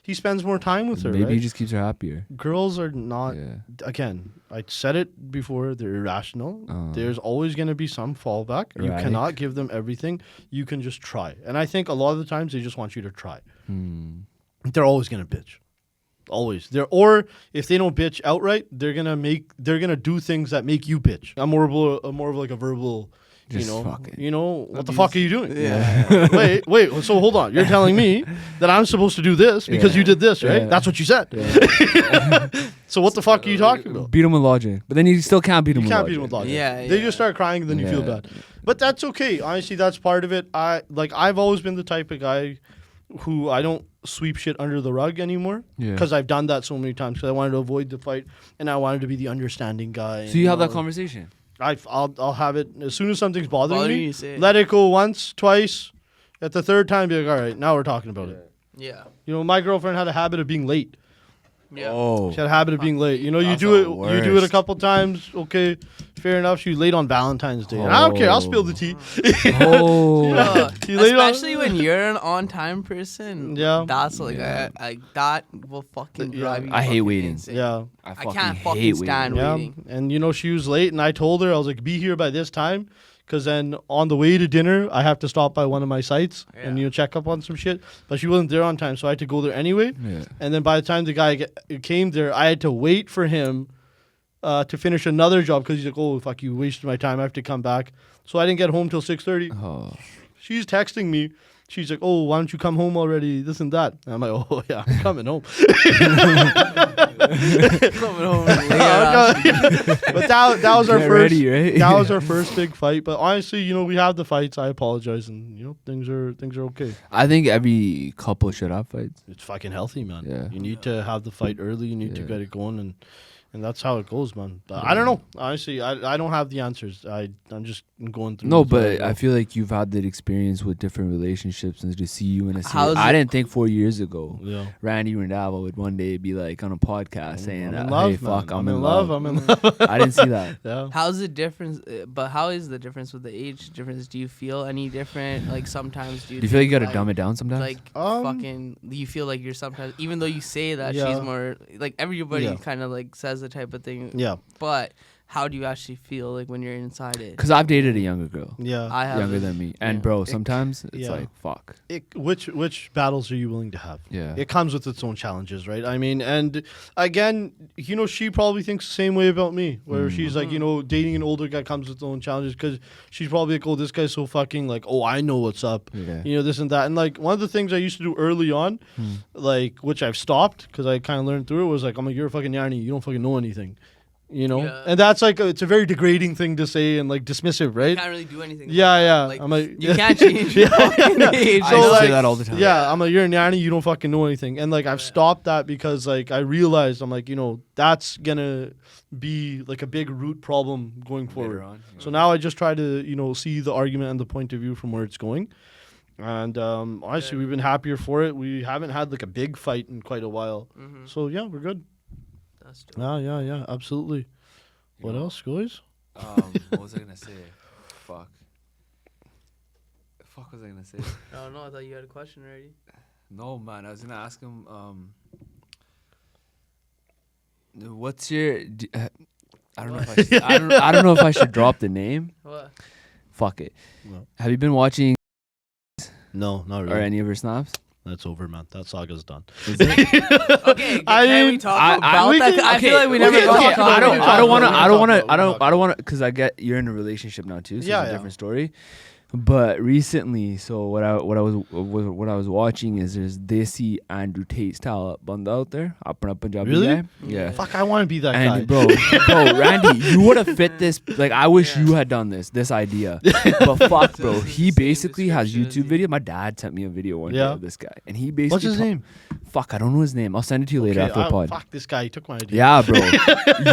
he spends more time with her. Maybe he just keeps her happier. Girls are not. Again, I said it before. They're irrational. There's always going to be some fallback. You cannot give them everything. You can just try. And I think a lot of the times they just want you to try. They're always going to bitch. Always. Or if they don't bitch outright, they're gonna do things that make you bitch. I'm more of like a verbal. What the fuck are you doing? Yeah. wait. So hold on. You're telling me that I'm supposed to do this because you did this, right? That's what you said. So what the fuck are you talking about? Beat him with logic, but then you still can't beat him. You with can't logic. beat him with logic. Yeah. They just start crying and then you feel bad. But that's okay. Honestly, that's part of it. I've always been the type of guy who I don't sweep shit under the rug anymore because I've done that so many times because I wanted to avoid the fight and I wanted to be the understanding guy. So you have that conversation. I'll have it as soon as something's bothering me. You Let it go once, twice. At the third time, be like, all right, now we're talking about it. Yeah. My girlfriend had a habit of being late. Yeah. Oh. She had a habit of being late. You do it a couple times. Okay, fair enough. She was late on Valentine's Day. And I don't care. I'll spill the tea. Especially when you're an on-time person. Yeah. That's like that will fucking drive you. I hate waiting. Insane. Yeah. I can't fucking stand waiting. And she was late, and I told her I was like, be here by this time. Because then on the way to dinner, I have to stop by one of my sites and check up on some shit. But she wasn't there on time, so I had to go there anyway. Yeah. And then by the time the guy came there, I had to wait for him to finish another job because he's like, oh, fuck, you wasted my time. I have to come back. So I didn't get home till 6:30. Oh. She's texting me. She's like, oh, why don't you come home already? This and that. And I'm like, oh, yeah, I'm coming home. Coming home. But that was our Get first. ready, right? That was our first big fight. But honestly, we have the fights. I apologize, and things are okay. I think every couple should have fights. It's fucking healthy, man. Yeah. You need to have the fight early. You need to get it going, and that's how it goes, man. I don't know. Honestly, I don't have the answers. I'm just going through. No, but I feel like you've had that experience with different relationships, and to see you in a series. I didn't think 4 years ago, Randy Randava would one day be like on a podcast saying, "Hey, fuck, I'm in love. I'm in love." I didn't see that. Yeah. How's the difference? But how is the difference with the age difference? Do you feel any different? Like sometimes, do you feel like you gotta dumb it down sometimes? Like fucking, you feel like you're sometimes, even though you say that she's more like everybody kind of like says the type of thing. Yeah. But how do you actually feel like when you're inside it? Because I've dated a younger girl. Yeah. I have younger than me. And bro, sometimes it's like, fuck. Which battles are you willing to have? Yeah. It comes with its own challenges, right? I mean, and again, she probably thinks the same way about me, where she's like, dating an older guy comes with its own challenges because she's probably like, oh, this guy's so fucking like, oh, I know what's up. Yeah. This and that. And like one of the things I used to do early on, like, which I've stopped because I kind of learned through it, was like, I'm like, you're a fucking nayani. You don't fucking know anything. And that's like it's a very degrading thing to say and like dismissive, right? You can't really do anything. Yeah. Like, I'm like, you can't change your fucking age. I say that all the time. Yeah, I'm like, you're a nanny, you don't fucking know anything. And like I've stopped that because like I realized I'm like, that's gonna be like a big root problem going forward. So now I just try to, see the argument and the point of view from where it's going. And honestly, we've been happier for it. We haven't had like a big fight in quite a while. So yeah, we're good. Yeah, absolutely. What else, guys? What was I gonna say? Fuck was I gonna say? Oh no, I thought you had a question already. No, man, I was gonna ask him. What's your? I don't know if I. Should, I don't know if I should drop the name. What? Fuck it. No. Have you been watching? No, not really. Or any of her snaps? That's over, man. That saga's done. Is it? Okay, can we talk about that? I feel like we never talked about it. I don't want to, because I get you're in a relationship now too, so it's a different story. But recently, so what I was watching is there's desi Andrew Tate style banda out there, apna Punjabi Really? guy. Yeah. Fuck, I want to be that And guy. bro, Randy, you would have fit this. Like, I wish you had done this idea. But fuck, bro, he basically has YouTube video. My dad sent me a video one day of this guy, and he basically. What's his name? Fuck, I don't know his name. I'll send it to you later after the pod. Fuck this guy. He took my idea. Yeah, bro,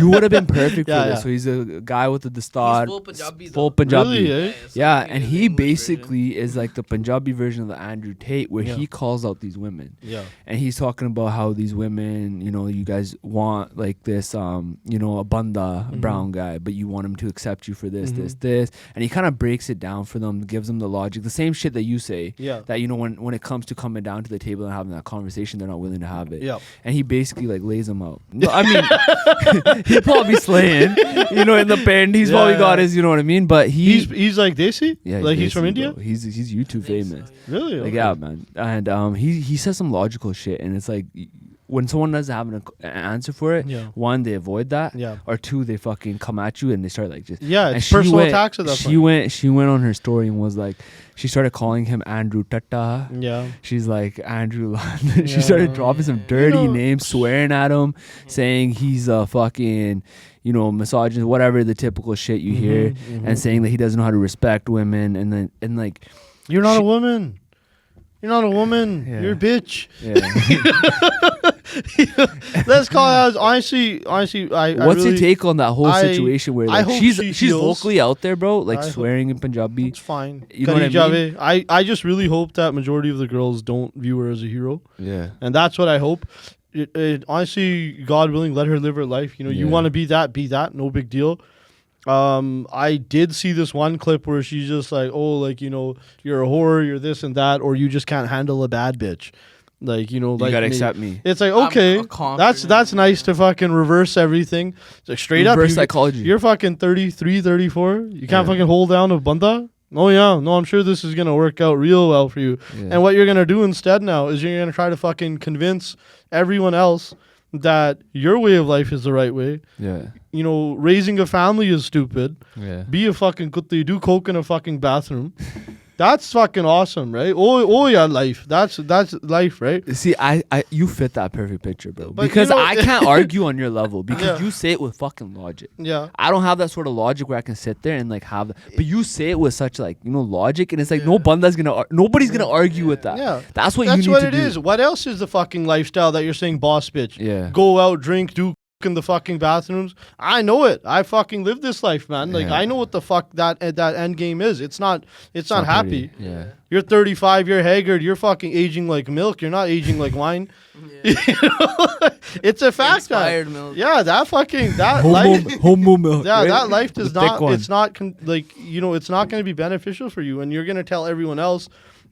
you would have been perfect Yeah, for this. yeah. So he's a guy with the dastar, He's full Punjabi, full though. Punjabi. Really, eh? Yeah, and he basically is like the Punjabi version of the Andrew Tate, where he calls out these women. Yeah. And he's talking about how these women, you know, you guys want like this, you know, a banda, a brown guy, but you want him to accept you for this, this. And he kind of breaks it down for them, gives them the logic, the same shit that you say. Yeah. That, you know, when it comes to coming down to the table and having that conversation, they're not willing to have it. Yeah. And he basically like lays them out. No, I mean, he'd probably slaying, you know, in the band. He's probably got his, you know what I mean? But he's like desi? yeah, Like he's from desi, India? bro. He's YouTube famous. Really? Like, Okay. yeah, man. And he says some logical shit, and it's like when someone doesn't have an answer for it, one, they avoid that, or two, they fucking come at you and they start like just it's personal attacks at that point. She went on her story and was like, she started calling him Andrew Tata. Yeah. She's like Andrew London. She started dropping some dirty names, swearing at him, saying he's a fucking, you know, misogynist, whatever the typical shit you hear, and saying that he doesn't know how to respect women, and like, you're not a woman. You're not a woman. Yeah. You're a bitch. yeah. Let's call it as honestly. What's your take on that whole situation where I like, hope she's she heals. vocally out there, bro, like I swearing in Punjabi? It's fine. You know what I mean? Jave. I just really hope that majority of the girls don't view her as a hero, Yeah. and that's what I hope. Honestly, God willing, let her live her life. You know, you want to be that, no big deal. I did see this one clip where she's just like, oh, like, you know, you're a whore, you're this and that, or you just can't handle a bad bitch. Like, you know, like, You gotta accept me. It's like, okay, that's nice to fucking reverse everything. It's like straight up, Reverse psychology. You're fucking 33, 34. You can't fucking hold down a banda. Oh yeah, no, I'm sure this is gonna work out real well for you. Yeah. And what you're gonna do instead now is you're gonna try to fucking convince everyone else that your way of life is the right way. Yeah. You know, raising a family is stupid. Yeah. Be a fucking kutti, do coke in a fucking bathroom. That's fucking awesome, right? Oh yeah, life. That's life, right? See, I you fit that perfect picture, bro. But Because you know- I can't argue on your level because Yeah. you say it with fucking logic. Yeah. I don't have that sort of logic where I can sit there and like have, but you say it with such like, you know, logic, and it's like nobody's gonna argue with that. Yeah. That's what That's you need what to it do. is. What else is the fucking lifestyle that you're saying, boss bitch? Yeah. Go out, drink, do in the fucking bathrooms. I know it. I fucking live this life, man. Like, Yeah. I know what the fuck that end game is. It's not happy. pretty. Yeah. You're 35, you're haggard, you're fucking aging like milk. You're not aging like wine. You know? It's a fact, Expired man. milk. Yeah, that life. Homo milk. Yeah, right? that life does The thick not. one. It's not like, you know. It's not going to be beneficial for you, and you're going to tell everyone else,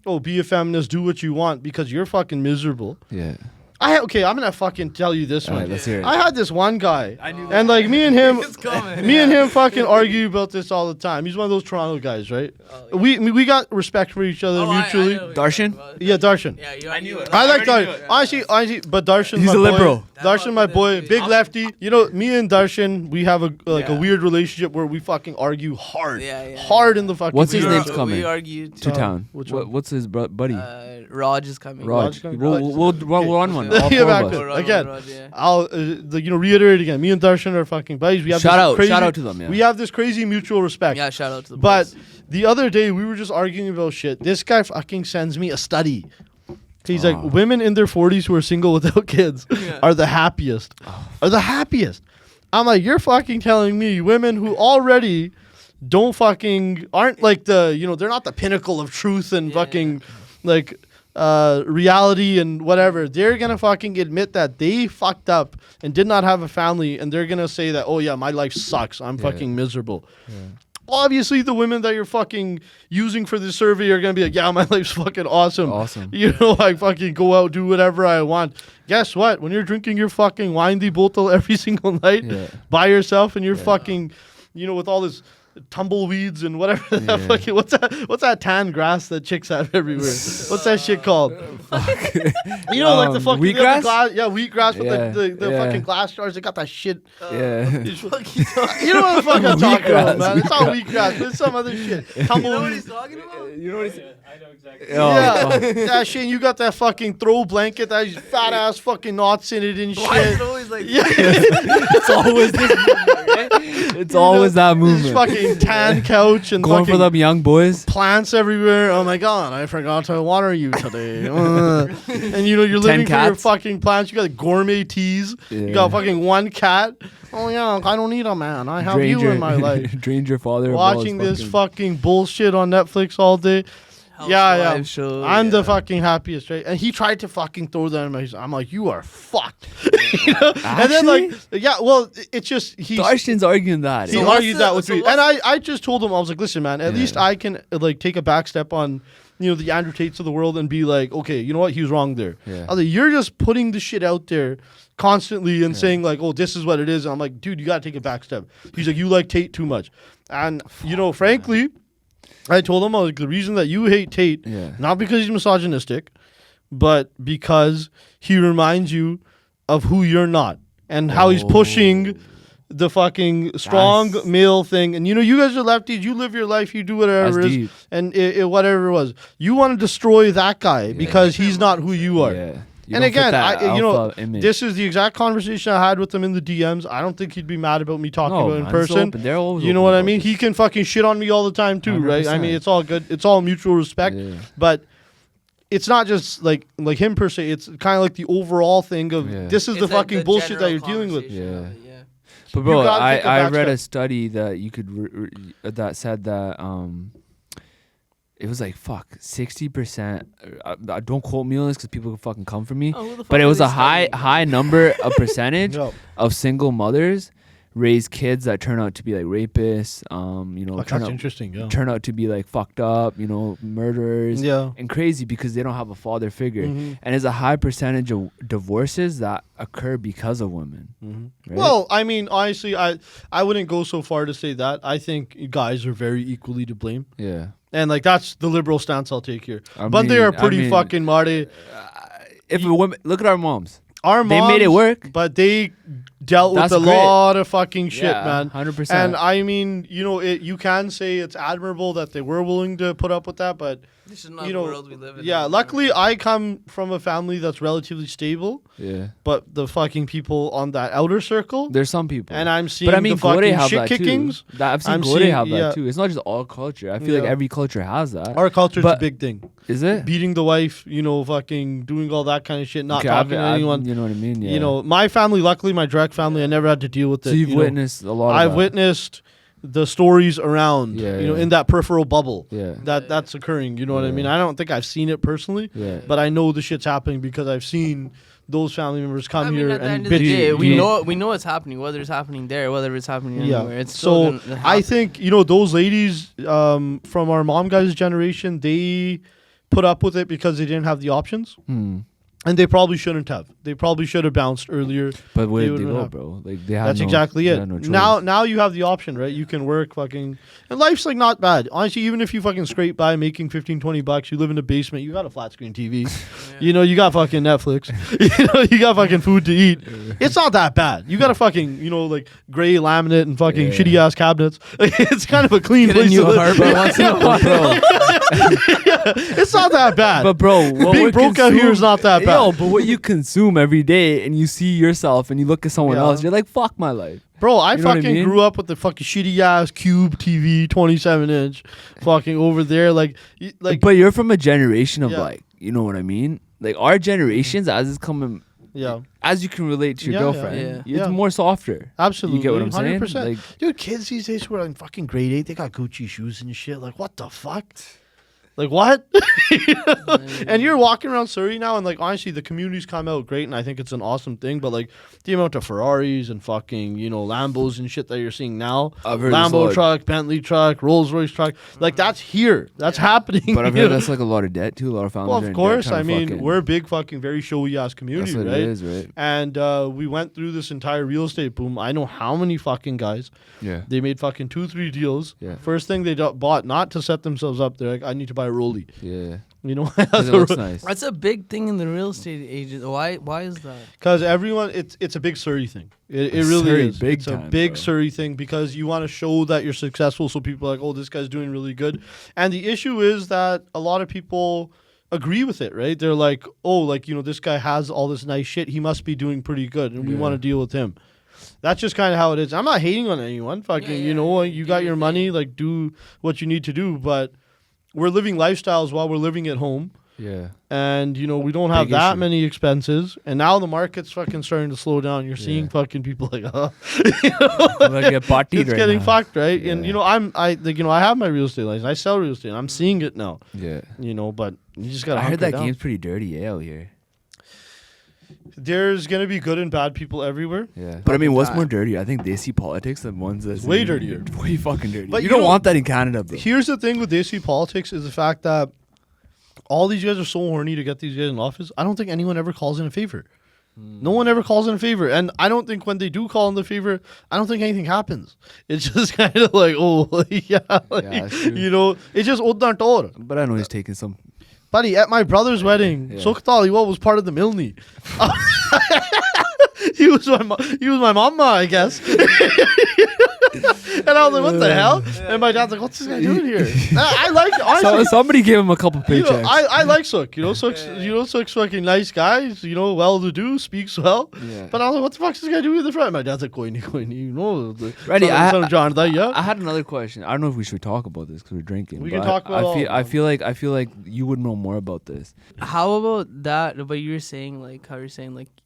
"Oh, be a feminist, do what you want," because you're fucking miserable. Yeah. I'm gonna fucking tell you this All one. right, let's hear it. I had this one guy, I knew and like me and him, It's coming. me and him fucking argue about this all the time. He's one of those Toronto guys, right? We got respect for each other mutually. Darshan? Yeah, Darshan. Yeah, I knew it. I like Darshan. Honestly, but Darshan's He's my a boy. liberal. Darshan, my boy, big lefty. You know, me and Darshan, we have a weird relationship where we fucking argue hard, hard in the fucking. What's his beard. name's coming? We argued. To town. which one? What's his buddy? Raj is coming. Raj. coming. We'll run one. All Yeah, four back of there. us. Again. Raj, yeah. I'll reiterate again. Me and Darshan are fucking buddies. We have Shout this out. crazy, Shout out to them. Yeah. We have this crazy mutual respect. Yeah, shout out to the But boys. the other day we were just arguing about shit. This guy fucking sends me a study. He's like, women in their 40s who are single without kids are the happiest. Are the happiest. I'm like, you're fucking telling me women who already aren't like they're not the pinnacle of truth and fucking like reality and whatever. They're gonna fucking admit that they fucked up and did not have a family, and they're gonna say that, oh yeah, my life sucks, I'm fucking miserable. Obviously the women that you're fucking using for this survey are gonna be like, yeah, my life's fucking awesome. You know, I fucking go out, do whatever I want. Guess what? When you're drinking your fucking windy bottle every single night by yourself, and you're fucking, you know, with all this tumbleweeds and whatever. Fucking, what's that tan grass that chicks have everywhere? What's that shit called? You know, like the fucking wheatgrass. Wheatgrass with the fucking glass jars. They got that shit. You know what the fuck I'm talking about, man? It's not wheatgrass, but it's some other shit. Tumbleweeds. talking about? You know what he's I know exactly. Yeah, shit. You got that fucking throw blanket that has fat ass fucking knots in it and shit. Why is it always like? It's always this movement, right? It's always that This movement. fucking tan couch and Going fucking for them young boys. plants everywhere. Oh my god, I forgot to water you today. And you know you're living for your cats. fucking plants. You got gourmet teas. You got fucking one cat. Oh yeah, I don't need a man. I have you in my life. Drained your father. of all his Watching this fucking bullshit on Netflix all day. Yeah. Show, I'm the fucking happiest, right? And he tried to fucking throw that in my face. I'm like, you are fucked. You know? And then like, yeah, well, it's just Darshan's arguing that. he argued that with me, and I just told him, I was like, listen, man, at least I can like take a back step on, you know, the Andrew Tates of the world and be like, okay, you know what, he was wrong there. Yeah. I was like, you're just putting the shit out there constantly and saying like, oh, this is what it is. And I'm like, dude, you gotta take a back step. He's like, you like Tate too much, and you know, frankly, I told him, I was like, the reason that you hate Tate, not because he's misogynistic, but because he reminds you of who you're not and how he's pushing the fucking strong male thing. And you know, you guys are lefties, you live your life, you do whatever it is, and whatever it was. You want to destroy that guy because he's not who you are. Yeah. You And don't fit again, that you know, alpha image. this is the exact conversation I had with him in the DMs. I don't think he'd be mad about me talking No, about it in man, it's person. open. They're always You know open what I about mean? this. He can fucking shit on me all the time too, right? I mean, 100%. it's all good. It's all mutual respect. Yeah. But it's not just like him per se. It's kind of like the overall thing of this is the fucking bullshit that you're dealing with. Yeah. But bro, gotta take a I back read step. a study that you could that said that it was like 60%. Don't quote me on this because people can fucking come for me. But it was a high number of percentage of single mothers raise kids that turn out to be like rapists. You know, That's interesting. Yeah. turn out to be like fucked up. You know, murderers. Yeah. And crazy because they don't have a father figure. Mhm. And there's a high percentage of divorces that occur because of women. Right? Well, I mean, honestly, I wouldn't go so far to say that. I think guys are very equally to blame. yeah. And like that's the liberal stance I'll take here. I But they mean- are pretty I mean, fucking marty. If a woman, look at our moms. Our They moms, made it work. but they dealt That's with a great. lot of fucking shit, Yeah, man. 100%. And I mean, you know, you can say it's admirable that they were willing to put up with that, but This is not you the know, world we live in. yeah. Luckily, I come from a family that's relatively stable, Yeah. but the fucking people on that outer circle, There's some people. and I'm seeing but I mean, the Gore fucking have shit that kickings. too. I've seen I'm Gore seeing- have yeah. that too. It's not just all culture. I feel like Yeah. every culture has that. Our culture's a But- big thing. Is it? Beating the wife, you know, fucking doing all that kind of shit, not Okay, talking to anyone. You know what I mean? Yeah. You know, my family, luckily, my direct family, I never had to deal with it. so you've you know. witnessed a lot of I've that. witnessed the stories around, Yeah, you know, yeah. in that peripheral bubble Yeah. that's occurring. You know what I Yeah. mean? I don't think I've seen it personally, Yeah. but I know the shit's happening because I've seen those family members come I mean, here at the and end of the bitch. day, Do we you- know it's happening, whether it's happening there, whether it's happening Yeah. anywhere. It's still So gonna I happen. think, you know, those ladies from our mom guys' generation, they put up with it because they didn't have the options. And they probably shouldn't have. They probably should have bounced earlier. But where They did they wouldn't go, have- bro? Like they had That's no, exactly they it. had no choice. Now you have the option, right? You can work fucking, and life's like not bad. Honestly, even if you fucking scrape by making $15-20, you live in a basement, you got a flat screen TV, you know, you got fucking Netflix, you know, you got fucking food to eat. It's not that bad. You got a fucking, you know, like gray laminate and fucking Yeah. shitty ass cabinets. It's kind of a clean Get a place new to live. harbor once in a while. bro. It's not that bad. But bro, what being we broke out here is not that bad. Yo, but what you consume every day, and you see yourself, and you look at someone Yeah. else, you're like, "Fuck my life." Bro, I You know what I fucking mean? grew up with the fucking shitty ass Cube TV, 27-inch, fucking over there, like. But you're from a generation of Yeah. like, you know what I mean? Like our generations, as it's coming, Yeah, as you can relate to your Yeah, yeah. girlfriend, Yeah. it's Yeah. more softer. absolutely. You get what I'm saying? 100%. Like, Dude, kids these days who are in fucking grade 8, they got Gucci shoes and shit. Like, what the fuck? Like, what? And you're walking around Surrey now, and like honestly, the community's come out great, and I think it's an awesome thing. But like the amount of Ferraris and fucking Lambos and shit that you're seeing now, I've heard Lambo truck, Bentley truck, Rolls Royce truck, like that's here, that's happening. But I've heard that's like a lot of debt too. A lot of families. Well, are of in course. debt I trying to mean, fucking- we're a big fucking very showy ass community, that's what right? it is, right? And we went through this entire real estate boom. I know how many fucking guys. Yeah. They made fucking 2-3 deals. Yeah. First thing they bought, not to set themselves up. They're like, I need to buy a Rollie. Yeah. You know, 'Cause it looks nice. That's a big thing in the real estate agent. Why is that? because everyone, it's a big Surrey thing. It It's really Surrey is. big It's a time, big bro. Surrey thing because you want to show that you're successful, so people are like, oh, this guy's doing really good. And the issue is that a lot of people agree with it, right? They're like, oh, like this guy has all this nice shit. He must be doing pretty good, and we Yeah. want to deal with him. That's just kind of how it is. I'm not hating on anyone. Fucking, you got your money, like do what you need to do. But we're living lifestyles while we're living at home. Yeah. And we don't have Big that issue. many expenses, and now the market's fucking starting to slow down. You're seeing Yeah. fucking people like, I'm gonna get partied it's right getting now. fucked, right? Yeah. And I have my real estate license. I sell real estate. I'm seeing it now. Yeah. But you just gotta. I heard hunker that down. game's pretty dirty, out here. There's gonna be good and bad people everywhere. Yeah. But I mean, what's God. more dirty? I think they see politics than ones that's Way dirtier. Way fucking dirty. But you you don't know- want that in Canada, bro. Here's the thing with desi politics is the fact that all these guys are so horny to get these guys in office. I don't think anyone ever calls in a favor. No one ever calls in a favor. And I don't think when they do call in the favor, I don't think anything happens. It's just kind of like, oh, yeah. Like, that's true. it's just udna tor. But I know he's taking some. Buddy, at my brother's wedding, Yeah. Sukhtal was part of the Milni. He was my mama, I guess. And I was like, what the hell? And my dad's like, what's this guy doing here? I like it. Honestly, Somebody gave him a couple paychecks. I like Suk. Suk's fucking nice guy. Well to do, speaks well. Yeah. But I was like, what the fuck's this guy doing in the front? My dad's like, koi nahi. Ready, yeah. I had another question. I don't know if we should talk about this because we're drinking. We can but talk about all I of feel like you would know more about this. How about that? But you were saying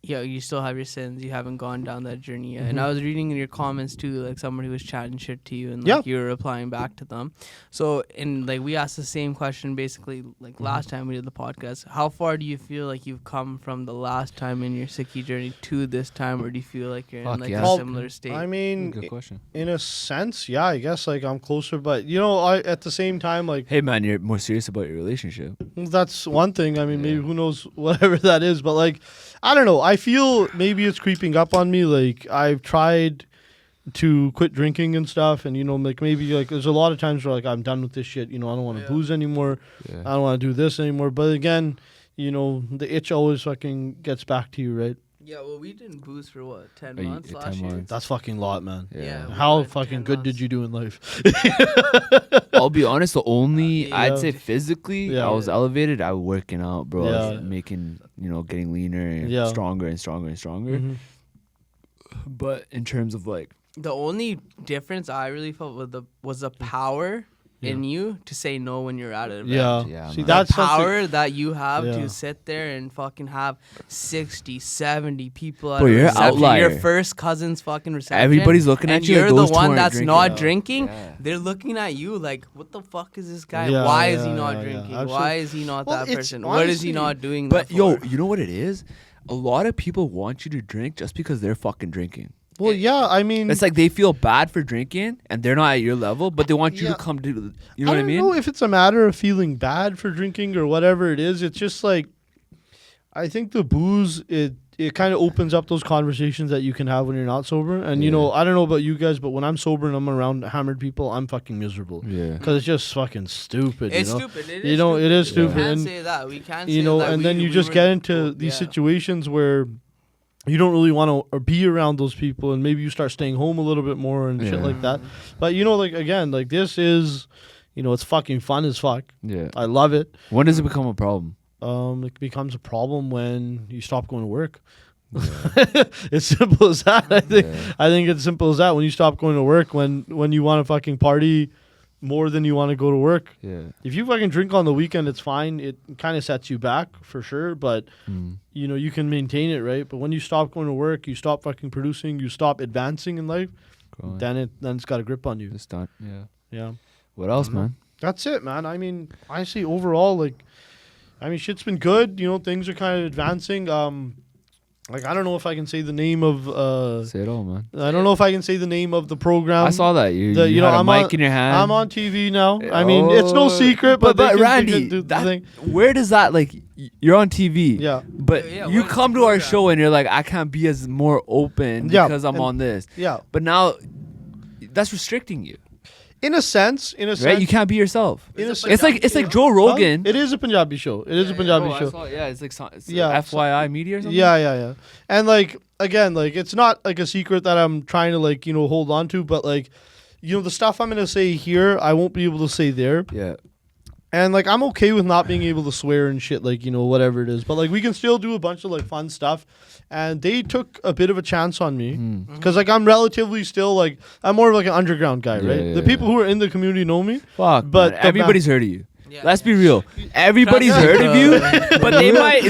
you still have your sins. You haven't gone down that journey yet. And I was reading in your comments too, like somebody was chatting shit to you, and like you were replying back to them. So, we asked the same question basically like last time we did the podcast. How far do you feel like you've come from the last time in your Sikhi journey to this time, or do you feel like you're in yeah. a similar state? I mean, Good question. in a sense, yeah, I guess I'm closer. But I at the same time, Hey man, you're more serious about your relationship. that's one thing. I mean, maybe who knows whatever that is. But I don't know. I feel maybe it's creeping up on me. I've tried to quit drinking and stuff, and maybe there's a lot of times where I'm done with this shit. I don't want to booze anymore. Yeah. I don't want to do this anymore. But again, the itch always fucking gets back to you, right? Yeah, well, we didn't booze for what, 10 Oh, you- months 10 last year? months. That's fucking lot, man. Yeah. we How went fucking 10 good did months. you do in life? I'll be honest, the only Yeah. I'd say physically Yeah. I was elevated. I was working out, bro. I was Yeah. making, getting leaner and Yeah. stronger and stronger and stronger. Mhm. But in terms of The only difference I really felt was the power in you to say no when you're at it. Yeah. Yeah, See, man. that's The something. power that you have Yeah. to sit there and fucking have 60, 70 people at Bro, a you're an reception, outlier. your first cousin's fucking reception. Everybody's looking and at you like you're those the two one aren't that's drinking. not Yeah. drinking. Yeah. They're looking at you like, what the fuck is this guy? Yeah, Why is he yeah, not yeah, drinking? absolutely. Why is he not Well, that it's person? What is he honestly- not doing But that yo, for? you know what it is? A lot of people want you to drink just because they're fucking drinking. Well, yeah, I mean, It's like they feel bad for drinking and they're not at your level, but they want you Yeah. to come to, you know what I don't mean? know if it's a matter of feeling bad for drinking or whatever it is. It's just I think the booze, it kind of opens up those conversations that you can have when you're not sober. And, Yeah. I don't know about you guys, but when I'm sober and I'm around hammered people, I'm fucking miserable. Yeah. Because it's just fucking stupid, It's you know? stupid. It You is know, stupid. it is We stupid. can't And, say that. We can't say that. and then you just get into these situations where you don't really want to be around those people, and maybe you start staying home a little bit more and shit Yeah. like that. But, again, this is, it's fucking fun as fuck. Yeah. I love it. When does it become a problem? It becomes a problem when you stop going to work. It's simple as that. I think it's simple as that. When you stop going to work, when you want to fucking party more than you want to go to work. Yeah. If you fucking drink on the weekend, it's fine. It kind of sets you back for sure, but Mm. you can maintain it, right? But when you stop going to work, you stop fucking producing, you stop advancing in life, then it's got a grip on you. It's done. Yeah. Yeah. What else, man? That's it, man. I mean, honestly, overall, like, I mean, shit's been good. You know, things are kind of advancing. Like, I don't know if I can say the name of. Say it all, man. I don't know if I can say the name of the program. I saw that you you had know, a I'm mic on, in your hand. I'm on TV now. I mean, it's no secret, but Randy, where does that like? You're on TV. Yeah. But Yeah, you what is come the to our program? show and you're like, I can't be as more open Yeah, because I'm and- on this. Yeah. But now, that's restricting you, In a sense. right? You can't be yourself. In a Is it sense. It's like Joe Rogan. It is a Punjabi show. It is a Punjabi show. It's like it's Yeah, FYI media or something. Yeah. And like again, like it's not like a secret that I'm trying to like, you know, hold on to, but like, you know, the stuff I'm gonna say here, I won't be able to say there. Yeah. And like I'm okay with not being able to swear and shit, like, you know, whatever it is. But like we can still do a bunch of like fun stuff. And they took a bit of a chance on me. Because like I'm relatively still like I'm more of like an underground guy, right? Yeah, the people who are in the community know me. Fuck, But man, the everybody's heard of you. Yeah, Let's be real. Everybody's Trust heard me, of you, but they might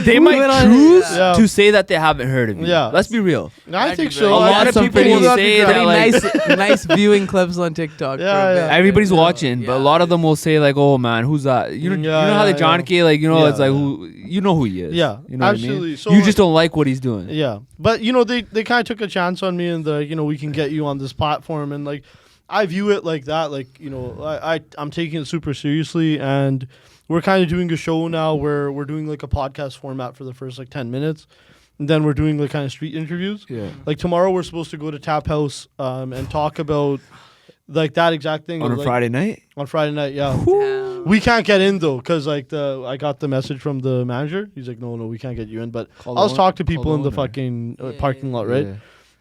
choose Yeah. to say that they haven't heard of you. Yeah. Let's be real. I think A so. lot of Some people pretty will say that, underground. like- nice viewing clips on TikTok. Yeah, yeah. Everybody's watching, but a lot of them will say like, "Oh man, who's that?" You know how the John K, like, you know, Yeah, it's like yeah. who you know who he is. Yeah, you know absolutely. What I mean? So you like- just don't like what he's doing. Yeah, but you know they kind of took a chance on me, and you know, we can get you on this platform, and like I view it like that, like, you know, I'm taking it super seriously, and we're kind of doing a show now where we're doing like a podcast format for the first like 10 minutes, and then we're doing like kind of street interviews. Yeah. Like tomorrow we're supposed to go to Tap House and talk about like that exact thing On a like, Friday night. On Friday night, yeah. Damn. We can't get in though, cause like I got the message from the manager. He's like, no, we can't get you in. But Call the I'll talk to call people in the owner. fucking Yeah, parking yeah, lot, right? Yeah.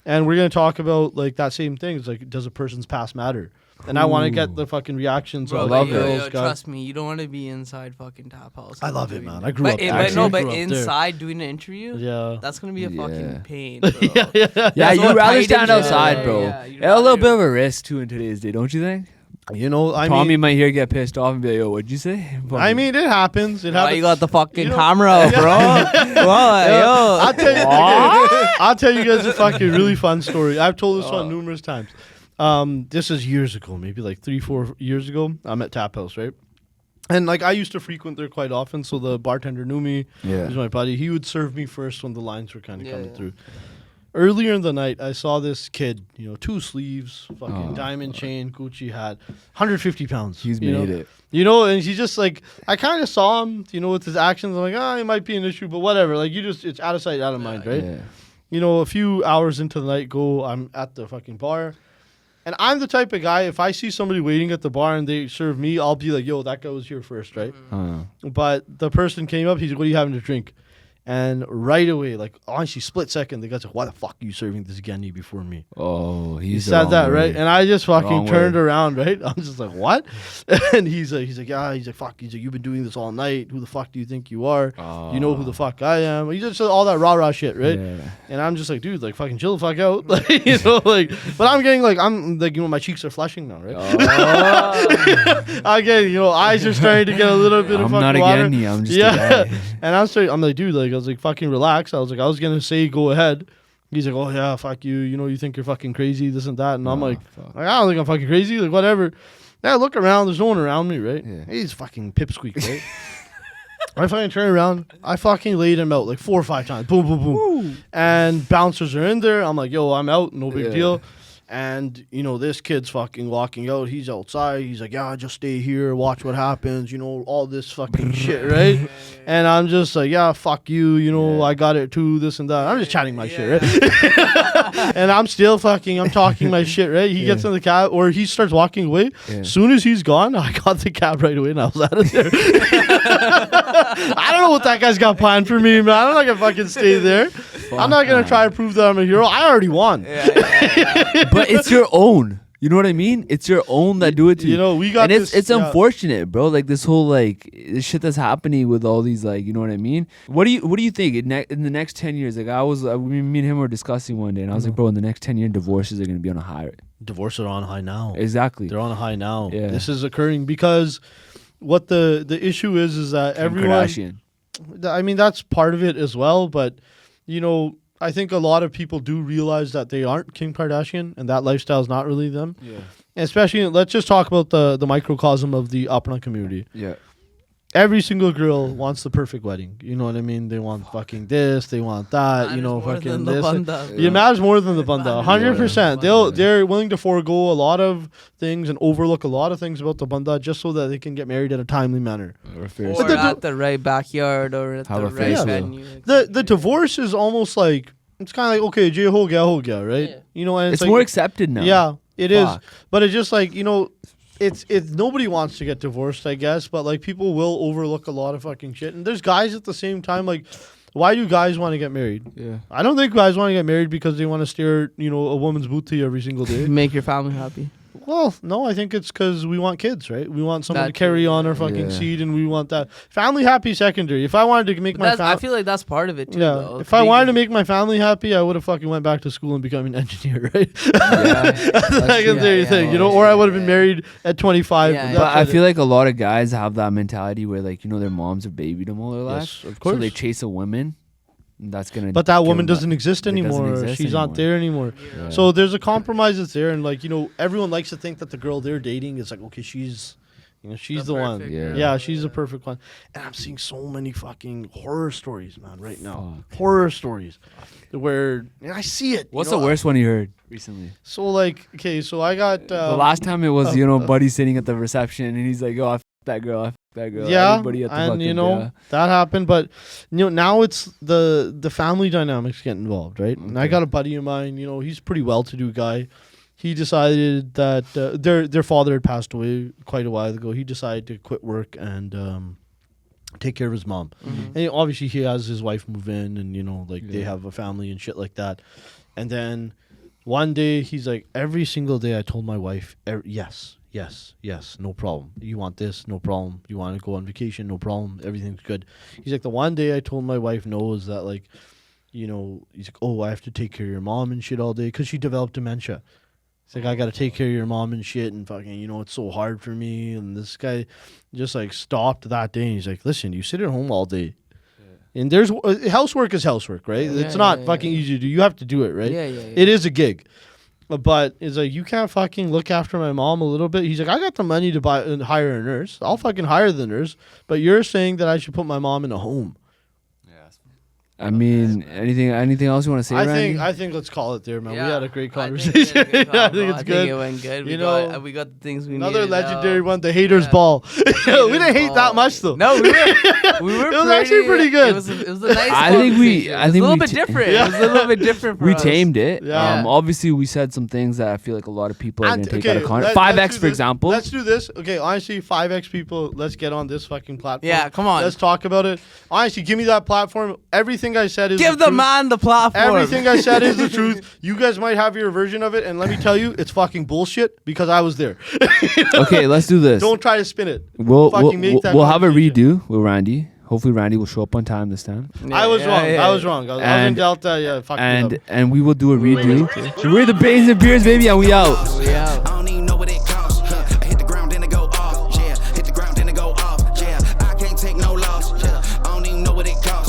And we're gonna talk about like that same thing. It's like, does a person's past matter? And I want to get Ooh. the fucking reactions Bro, of love the it. girls. guys. trust me, you don't want to be inside fucking Tap House. I love it, man. I grew but up. but actually, no, I but grew up there. inside doing an interview, Yeah. that's gonna be a Yeah. fucking pain. Bro. Yeah, That's you'd what rather tight stand is. outside, Yeah, bro. yeah, you'd a little rather- bit of a risk too in today's day, don't you think? You know, Tommy might hear get pissed off and be like, "Yo, what'd you say?" I mean, it happens. It Why happens. you got the fucking You know- camera out, bro? Well, I'll yo. tell you. I'll tell you guys a fucking really fun story. I've told this one numerous times. This is years ago, maybe like 3-4 years ago. I'm at Tap House, right? And like I used to frequent there quite often, so the bartender knew me. Yeah. He was my buddy. He would serve me first when the lines were kind of coming Yeah. through. Earlier in the night, I saw this kid, you know, 2 sleeves, fucking Oh, diamond chain, Gucci hat, 150 pounds. He's you know? made it. You know, and he just like, I kind of saw him, you know, with his actions. I'm like, it might be an issue, but whatever. Like, it's out of sight, out of mind, right? Yeah. You know, a few hours into the night I'm at the fucking bar. And I'm the type of guy, if I see somebody waiting at the bar and they serve me, I'll be like, yo, that guy was here first, right? But the person came up, he's like, what are you having to drink? And right away, like, honestly, split second, the guy's like, why the fuck are you serving this Gandhi before me? Oh, He he's said that, right? And I just fucking Wrong turned way. around, right? I'm just like, what? And he's like, yeah. He's like, fuck. He's like, you've been doing this all night. Who the fuck do you think you are? You know who the fuck I am? He just said all that rah shit, right? Yeah. And I'm just like, dude, like, fucking chill the fuck out. Like, you know, like, but I'm getting like, you know, my cheeks are flushing now, right? I get, you know, eyes are starting to get a little bit of I'm fucking not a water. Gandhi, I'm just a Yeah. guy. And I'm like, dude, like, I was like, fucking relax. I was like, I was gonna say go ahead. He's like, oh yeah, fuck you. You know, you think you're fucking crazy, this and that. And I'm like, fuck. I don't think I'm fucking crazy. Like, whatever. Yeah, I look around. There's no one around me, right? Yeah. He's fucking pipsqueak, right? I fucking turn around. I fucking laid him out like 4 or 5 times. Boom, boom, boom. And bouncers are in there. I'm like, yo, I'm out. No big Yeah. deal. And, you know, this kid's fucking walking out. He's outside. He's like, yeah, just stay here. Watch what happens. You know, all this fucking shit, right? And I'm just like, yeah, fuck you. You know, I got it too, this and that. I'm just chatting my shit, right? And I'm still I'm talking my shit, right? He gets in the cab, or he starts walking away. Yeah. Soon as he's gone, I got the cab right away and I was out of there. I don't know what that guy's got planned for me, man. I'm not gonna fucking stay there. I'm not gonna try to prove that I'm a hero. I already won. But it's your own. You know what I mean? It's your own that do it to you. You know, we got and it's this, unfortunate, bro. Like this whole like this shit that's happening with all these like, you know what I mean? What do you think in the next 10 years? Like me and him were discussing one day, and I was like, bro, in the next 10 years, divorces are gonna be on a high rate. Divorces are on a high now. Exactly. They're on a high now. Yeah. This is occurring because what the issue is that Kim everyone. Kardashian. I mean, that's part of it as well, but you know, I think a lot of people do realize that they aren't Kim Kardashian and that lifestyle is not really them. Yeah. especially let's just talk about the microcosm of the Apna community. Yeah. Every single girl wants the perfect wedding. You know what I mean? They want fucking this, they want that. You know, fucking this. It matters more than the banda. 100%. They're willing to forego a lot of things and overlook a lot of things about the banda just so that they can get married at a timely manner. Or at the right backyard or at the right venue. The divorce is almost like, it's kind of like, okay, je ho gaya, right? Yeah. You know, and It's like, more accepted now. Yeah, it is. But it's just like, you know, it's nobody wants to get divorced, I guess, but like people will overlook a lot of fucking shit. And there's guys at the same time, like, why do guys want to get married? Yeah. I don't think guys want to get married because they want to stare, you know, a woman's booty every single day. Make your family happy. Well, no, I think it's because we want kids, right? We want someone to carry on our fucking seed, and we want that. Family happy secondary. If I wanted to make my family... I feel like that's part of it, too, though. If I wanted to make my family happy, I would have fucking went back to school and become an engineer, right? Yeah. That's the secondary thing, you know? Or I would have been married at 25. But I feel like a lot of guys have that mentality where, like, you know, their moms have babied them all their life. Yes, of course. So they chase a woman. That's gonna. But that woman doesn't exist anymore. She's not there anymore. Yeah. So there's a compromise that's there, and like, you know, everyone likes to think that the girl they're dating is like, okay, she's, you know, she's the one. Yeah, she's the perfect one. And I'm seeing so many fucking horror stories, man, right now. Horror stories, where I see it. What's the worst one you heard recently? So like, okay, so I got the last time it was Buddy sitting at the reception, and he's like, "Oh, I f- that girl." Yeah, everybody at the and you know that happened, but you know now it's the family dynamics get involved, right? Okay. And I got a buddy of mine, you know, he's a pretty well-to-do guy. He decided that their father had passed away quite a while ago. He decided to quit work and take care of his mom. Mm-hmm. And obviously he has his wife move in, and you know, like they have a family and shit like that. And then one day he's like, every single day I told my wife, yes, no problem. You want this? No problem. You want to go on vacation? No problem. Everything's good. He's like, the one day I told my wife no is that, like, you know, he's like, oh, I have to take care of your mom and shit all day because she developed dementia. He's like, I got to take care of your mom and shit, and fucking, you know, it's so hard for me. And this guy just like stopped that day, and he's like, listen, you sit at home all day. And there's housework is housework, right? It's not fucking easy to do. You have to do it, right? Yeah. It is a gig. But it's like, you can't fucking look after my mom a little bit. He's like, I got the money to buy and hire a nurse. I'll fucking hire the nurse. But you're saying that I should put my mom in a home. I mean, anything else you want to say, Randy? I think let's call it there, man. We had a great conversation. I think it's good. I think it went good. We got the things we needed. Another legendary one, the haters ball. We didn't hate that much though. No, we were. It was actually pretty good. It was a nice. I think it was a little bit different. It was a little bit different. We tamed it. Yeah. Obviously, we said some things that I feel like a lot of people are going to take out of context. 5X, for example. Let's do this. Okay, honestly, 5X people, let's get on this fucking platform. Yeah, come on. Let's talk about it. Honestly, give me that platform. Everything I said is the man the platform. Everything I said is the truth. You guys might have your version of it, and let me tell you, it's fucking bullshit because I was there. Okay, let's do this. Don't try to spin it. We'll have a redo with Randy. Hopefully, Randy will show up on time this time. I was wrong. I was in Delta. Yeah, fuck and we will do a redo. So we're the Bains and Beers, baby, and we out. I don't even know what it costs. I hit the ground, then it go off. Yeah, hit the ground, then it go off. Yeah, I can't take no loss. Yeah, I don't even know what it costs.